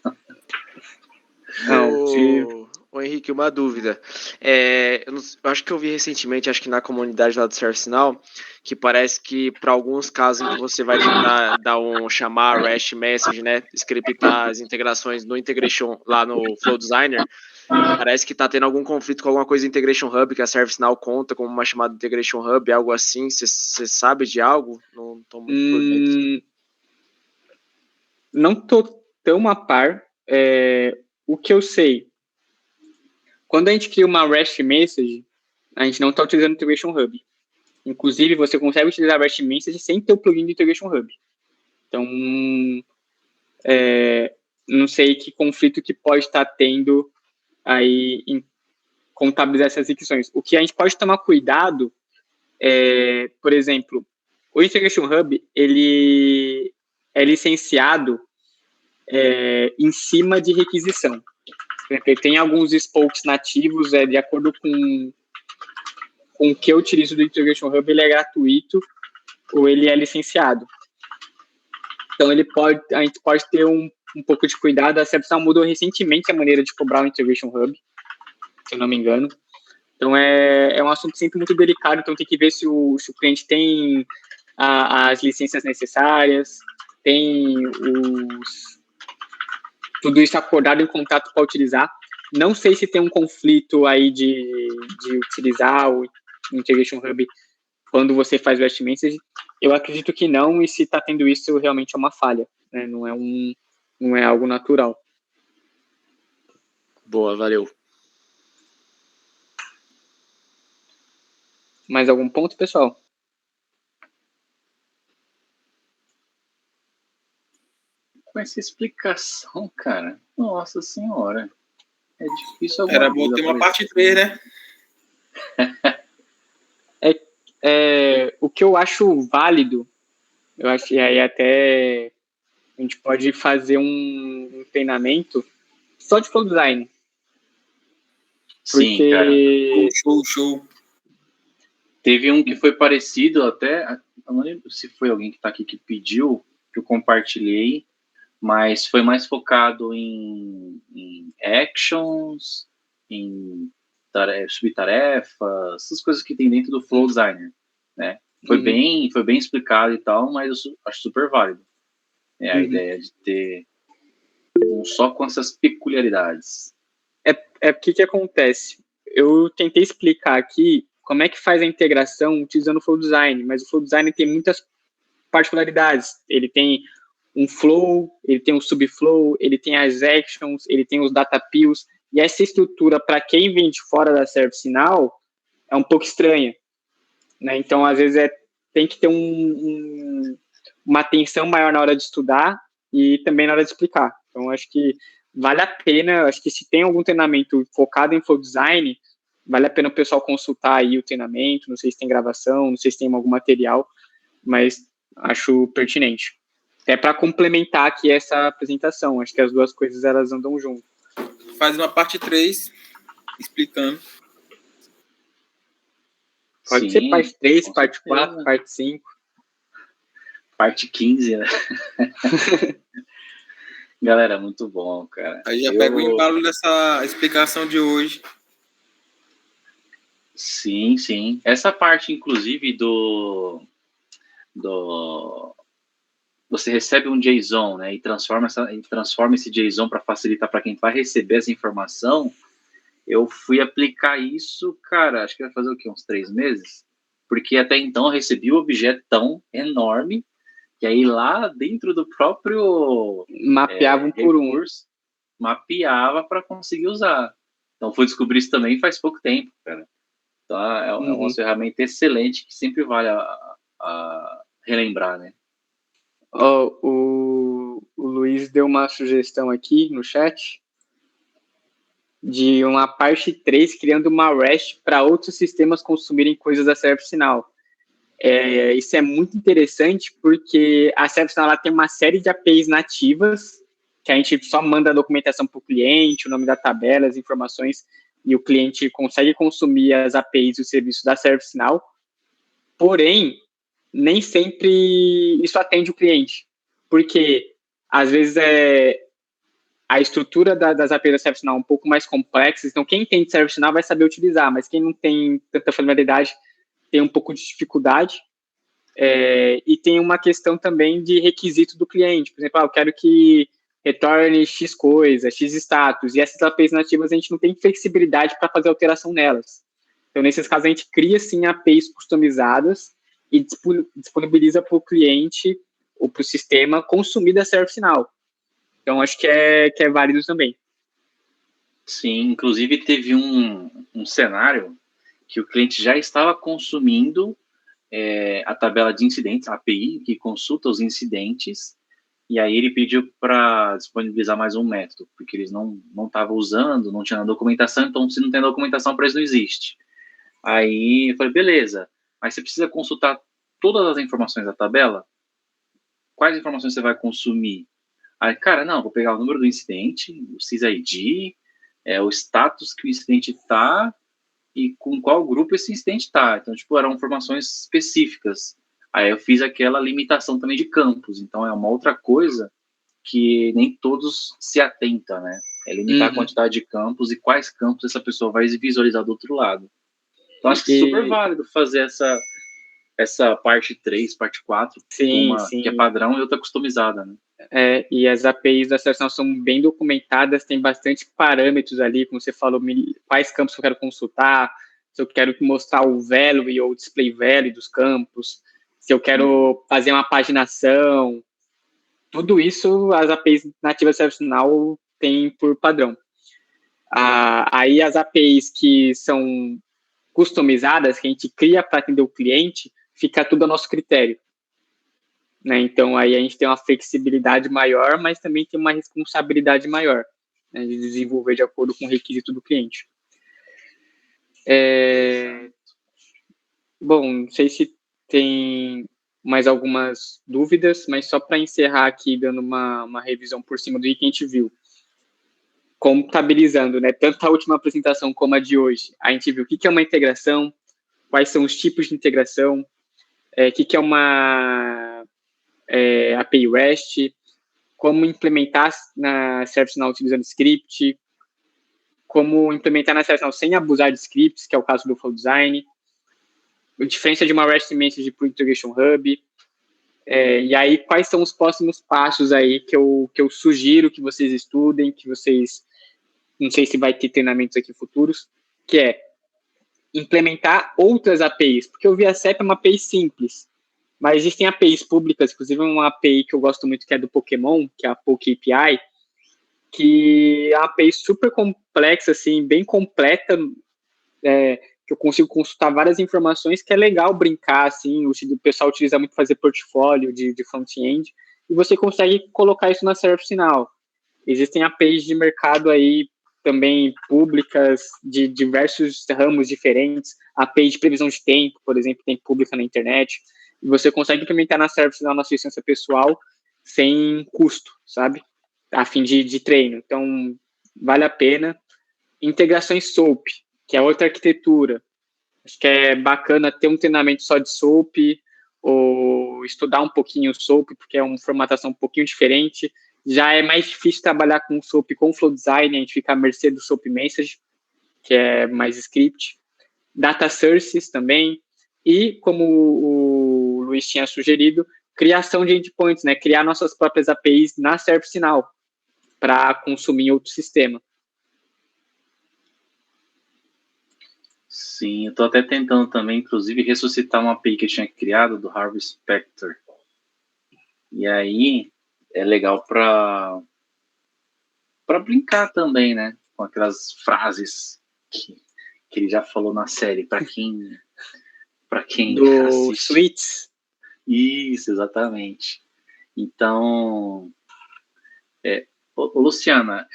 Speaker 5: Ô, Henrique, uma dúvida. Eu acho que eu vi recentemente, acho que na comunidade lá do ServiceNow, que parece que para alguns casos em que você vai tentar chamar REST message, né, scriptar as integrações no Integration, lá no Flow Designer, parece que está tendo algum conflito com alguma coisa do Integration Hub, que a ServiceNow conta como uma chamada Integration Hub, algo assim. Você sabe de algo? Não estou muito por dentro.
Speaker 2: Não estou tão a par. O que eu sei, quando a gente cria uma REST message, a gente não está utilizando o Integration Hub. Inclusive, você consegue utilizar REST message sem ter o plugin do Integration Hub. Então, não sei que conflito que pode estar tendo aí em contabilizar essas requisições. O que a gente pode tomar cuidado por exemplo, o Integration Hub, ele é licenciado em cima de requisição. Ele tem alguns spokes nativos, de acordo com o que eu utilizo do Integration Hub, ele é gratuito ou ele é licenciado. Então, a gente pode ter um pouco de cuidado. A ServiceNow mudou recentemente a maneira de cobrar o Integration Hub, se eu não me engano. Então, é um assunto sempre muito delicado, então tem que ver se o cliente tem as licenças necessárias, tem tudo isso acordado em contrato para utilizar. Não sei se tem um conflito aí de utilizar o Integration Hub quando você faz o REST Message. Eu acredito que não, e se está tendo isso, realmente é uma falha, né? Não é algo natural.
Speaker 5: Boa, valeu.
Speaker 2: Mais algum ponto, pessoal?
Speaker 1: Com essa explicação, cara, nossa senhora, é difícil.
Speaker 4: Era bom ter uma parte 3, né?
Speaker 2: O que eu acho válido, eu acho que aí até a gente pode fazer um treinamento só de flow design.
Speaker 1: Sim,
Speaker 2: porque...
Speaker 1: cara.
Speaker 4: Show.
Speaker 1: Teve um que foi parecido até, eu não lembro se foi alguém que tá aqui que pediu, que eu compartilhei, mas foi mais focado em actions, em subtarefas, essas coisas que tem dentro do Flow Designer, né? Foi bem explicado e tal, mas eu acho super válido. A ideia de ter um só com essas peculiaridades.
Speaker 2: O que acontece? Eu tentei explicar aqui como é que faz a integração utilizando o Flow Design, mas o Flow Design tem muitas particularidades. Ele tem um flow, ele tem um subflow, ele tem as actions, ele tem os data pills, e essa estrutura, para quem vem de fora da ServiceNow, é um pouco estranha, né? Então, às vezes, tem que ter uma atenção maior na hora de estudar e também na hora de explicar. Então, acho que vale a pena, acho que se tem algum treinamento focado em Flow Design, vale a pena o pessoal consultar aí o treinamento, não sei se tem gravação, não sei se tem algum material, mas acho pertinente. É para complementar aqui essa apresentação, acho que as duas coisas elas andam junto.
Speaker 4: Faz uma parte 3, explicando.
Speaker 2: Pode ser parte 3, parte 4, parte 5.
Speaker 1: Parte 15, né? Galera, muito bom, cara.
Speaker 4: Aí já pega o embalo dessa explicação de hoje.
Speaker 1: Sim. Essa parte, inclusive, você recebe um JSON, né, e transforma esse JSON para facilitar para quem vai receber essa informação. Eu fui aplicar isso, cara, acho que vai fazer o quê? Uns 3 meses? Porque até então eu recebi um objeto tão enorme que aí lá dentro do próprio
Speaker 2: Mapeava um por um.
Speaker 1: recurso, mapeava para conseguir usar. Então, fui descobrir isso também faz pouco tempo, cara. Então, é uma ferramenta excelente que sempre vale a relembrar, né?
Speaker 2: O Luiz deu uma sugestão aqui no chat de uma parte 3 criando uma REST para outros sistemas consumirem coisas da ServiceNow. Isso é muito interessante porque a ServiceNow ela tem uma série de APIs nativas que a gente só manda a documentação para o cliente, o nome da tabela, as informações, e o cliente consegue consumir as APIs e os serviços da ServiceNow. Porém, nem sempre isso atende o cliente, porque às vezes a estrutura das APIs da ServiceNow é um pouco mais complexa, então quem entende ServiceNow vai saber utilizar, mas quem não tem tanta familiaridade tem um pouco de dificuldade. E tem uma questão também de requisito do cliente. Por exemplo, eu quero que retorne X coisa, X status, e essas APIs nativas a gente não tem flexibilidade para fazer alteração nelas. Então, nesses casos, a gente cria, sim, APIs customizadas e disponibiliza para o cliente ou para o sistema consumir da ServiceNow. Então, acho que é válido também.
Speaker 1: Sim, inclusive teve um cenário que o cliente já estava consumindo a tabela de incidentes, a API, que consulta os incidentes, e aí ele pediu para disponibilizar mais um método, porque eles não estavam usando, não tinha na documentação, então se não tem documentação, para eles não existe. Aí eu falei, beleza, mas você precisa consultar todas as informações da tabela? Quais informações você vai consumir? Aí, cara, não, vou pegar o número do incidente, o SysID, o status que o incidente está e com qual grupo esse incidente está. Então, tipo, eram informações específicas. Aí eu fiz aquela limitação também de campos. Então, é uma outra coisa que nem todos se atentam, né? É limitar a quantidade de campos e quais campos essa pessoa vai visualizar do outro lado. Então, acho que é super válido fazer essa parte 3, parte 4,
Speaker 2: sim.
Speaker 1: que é padrão e outra customizada, né?
Speaker 2: E as APIs da ServiceNow são bem documentadas, tem bastante parâmetros ali, como você falou, quais campos eu quero consultar, se eu quero mostrar o value ou o display value dos campos, se eu quero fazer uma paginação, tudo isso as APIs nativas da ServiceNow têm por padrão. Aí as APIs que são customizadas, que a gente cria para atender o cliente, fica tudo a nosso critério. Né? Então, aí a gente tem uma flexibilidade maior, mas também tem uma responsabilidade maior, né, de desenvolver de acordo com o requisito do cliente. Bom, não sei se tem mais algumas dúvidas, mas só para encerrar aqui, dando uma revisão por cima do que a gente viu. Contabilizando, né, tanto a última apresentação como a de hoje, a gente viu o que é uma integração, quais são os tipos de integração, o que é uma API REST, como implementar na ServiceNow utilizando script, como implementar na ServiceNow sem abusar de scripts, que é o caso do Flow Design, a diferença de uma REST Message para o Integration Hub, e aí quais são os próximos passos aí que eu sugiro que vocês estudem, que vocês, não sei se vai ter treinamentos aqui futuros, que é implementar outras APIs, porque o ViaCep é uma API simples, mas existem APIs públicas, inclusive uma API que eu gosto muito, que é do Pokémon, que é a PokeAPI, que é uma API super complexa, assim, bem completa, que eu consigo consultar várias informações, que é legal brincar, assim, o pessoal utiliza muito fazer portfólio de front-end, e você consegue colocar isso na ServiceNow. Existem APIs de mercado aí, também públicas, de diversos ramos diferentes, API de previsão de tempo, por exemplo, tem pública na internet, e você consegue implementar na ServiceNow na sua instância pessoal sem custo, sabe? A fim de treino. Então, vale a pena. Integrações SOAP, que é outra arquitetura. Acho que é bacana ter um treinamento só de SOAP, ou estudar um pouquinho o SOAP, porque é uma formatação um pouquinho diferente. Já é mais difícil trabalhar com SOAP com Flow Design, a gente fica à mercê do SOAP Message, que é mais script. Data Sources também. E, como o Luiz tinha sugerido, criação de endpoints, né? Criar nossas próprias APIs na ServiceNow para consumir em outro sistema.
Speaker 1: Sim, eu estou até tentando também, inclusive, ressuscitar uma API que eu tinha criado do Harvey Specter. E aí é legal para brincar também, né? Com aquelas frases que ele já falou na série, para quem
Speaker 2: Do
Speaker 1: assiste.
Speaker 2: Suits.
Speaker 1: Isso, exatamente. Então, ô, Luciana,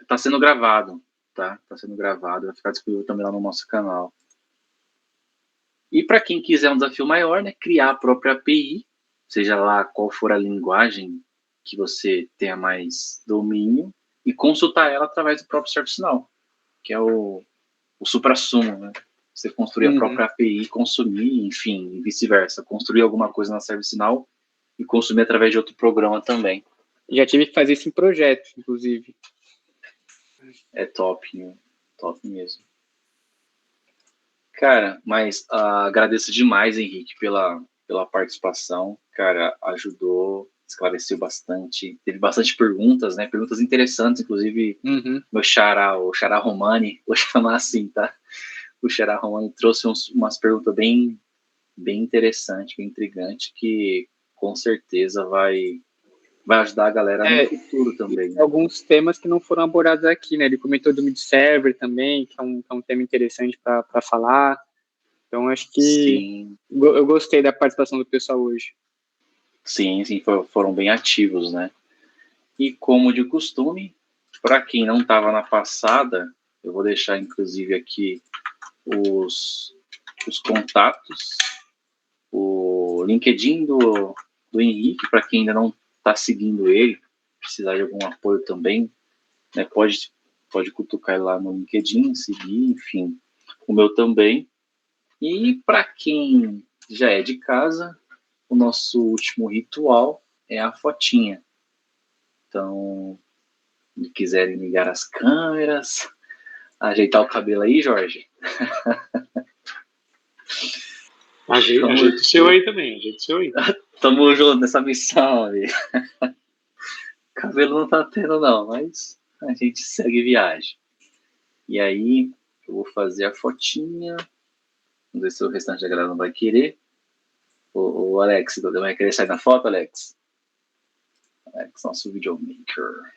Speaker 1: tá sendo gravado, tá? Tá sendo gravado, vai ficar disponível também lá no nosso canal. E para quem quiser um desafio maior, né, criar a própria API, seja lá qual for a linguagem que você tenha mais domínio, e consultar ela através do próprio ServiceNow, que é o suprassumo, né? Você construir a própria API, consumir, enfim, e vice-versa. Construir alguma coisa na ServiceNow e consumir através de outro programa também.
Speaker 2: Já tive que fazer isso em projeto, inclusive.
Speaker 1: É top, né? Top mesmo. Cara, mas agradeço demais, Henrique, pela participação. Cara, ajudou, esclareceu bastante. Teve bastante perguntas, né? Perguntas interessantes, inclusive meu xará, o Xará Romani, vou chamar assim, tá? O Xará Romani trouxe umas perguntas bem interessantes, bem intrigantes, que com certeza vai ajudar a galera no futuro também. Né?
Speaker 2: Alguns temas que não foram abordados aqui, né? Ele comentou do mid-server também, que é um tema interessante para falar. Então, acho que
Speaker 1: sim.
Speaker 2: Eu gostei da participação do pessoal hoje.
Speaker 1: Sim, foram bem ativos, né? E como de costume, para quem não estava na passada, eu vou deixar inclusive aqui os contatos, o LinkedIn do Henrique, para quem ainda não está seguindo ele, precisar de algum apoio também, né, pode cutucar ele lá no LinkedIn, seguir, enfim, o meu também. E para quem já é de casa, o nosso último ritual é a fotinha. Então, se quiserem ligar as câmeras, ajeitar o cabelo aí, Jorge.
Speaker 6: Ajeita o seu aí também, ajeita o seu aí.
Speaker 1: Tamo junto nessa missão, amigo. Cabelo não tá tendo, não, mas a gente segue viagem. E aí, eu vou fazer a fotinha. Vamos ver se o restante da galera não vai querer. O Alex, vai querer sair na foto, Alex? Alex, nosso videomaker.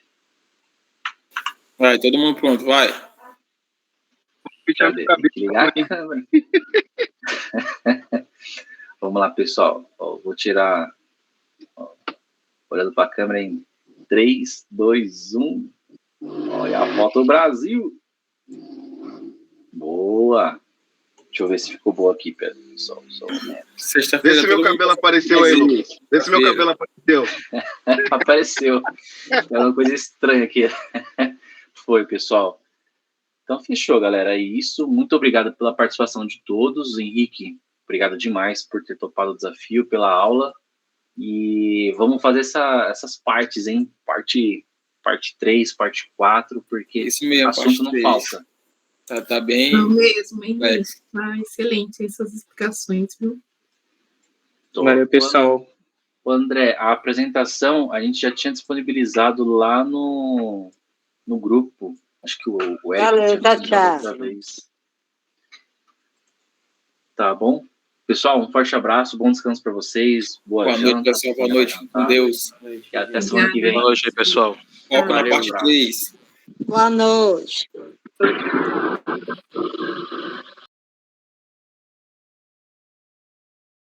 Speaker 4: Vai, todo mundo pronto, vai.
Speaker 1: Cadê? Tem que ligar a câmera. Vamos lá, pessoal. Vou tirar... olhando para a câmera em 3, 2, 1. Olha a foto do Brasil. Boa. Deixa eu ver se ficou boa aqui, Pedro.
Speaker 6: Vê se meu cabelo apareceu aí, Lucas. Vê se meu cabelo apareceu.
Speaker 1: Apareceu. É uma coisa estranha aqui. Foi, pessoal. Então, fechou, galera. É isso. Muito obrigado pela participação de todos. Henrique, obrigado demais por ter topado o desafio, pela aula. E vamos fazer essas partes, hein? Parte 3, parte 4, porque
Speaker 4: isso mesmo,
Speaker 1: assunto não
Speaker 4: 3.
Speaker 1: falta.
Speaker 7: Tá bem. Não mesmo, hein? Tá excelente essas explicações, viu?
Speaker 2: Valeu, pessoal.
Speaker 1: André, a apresentação a gente já tinha disponibilizado lá no grupo. Acho que o Eric
Speaker 3: Valeu,
Speaker 1: tinha outra vez. Tá bom? Pessoal, um forte abraço, bom descanso para vocês. Boa janta.
Speaker 4: Noite, pessoal. Boa noite. Com Deus.
Speaker 1: E até semana que vem.
Speaker 5: Boa noite, pessoal.
Speaker 4: Foca na parte 3.
Speaker 3: Boa noite.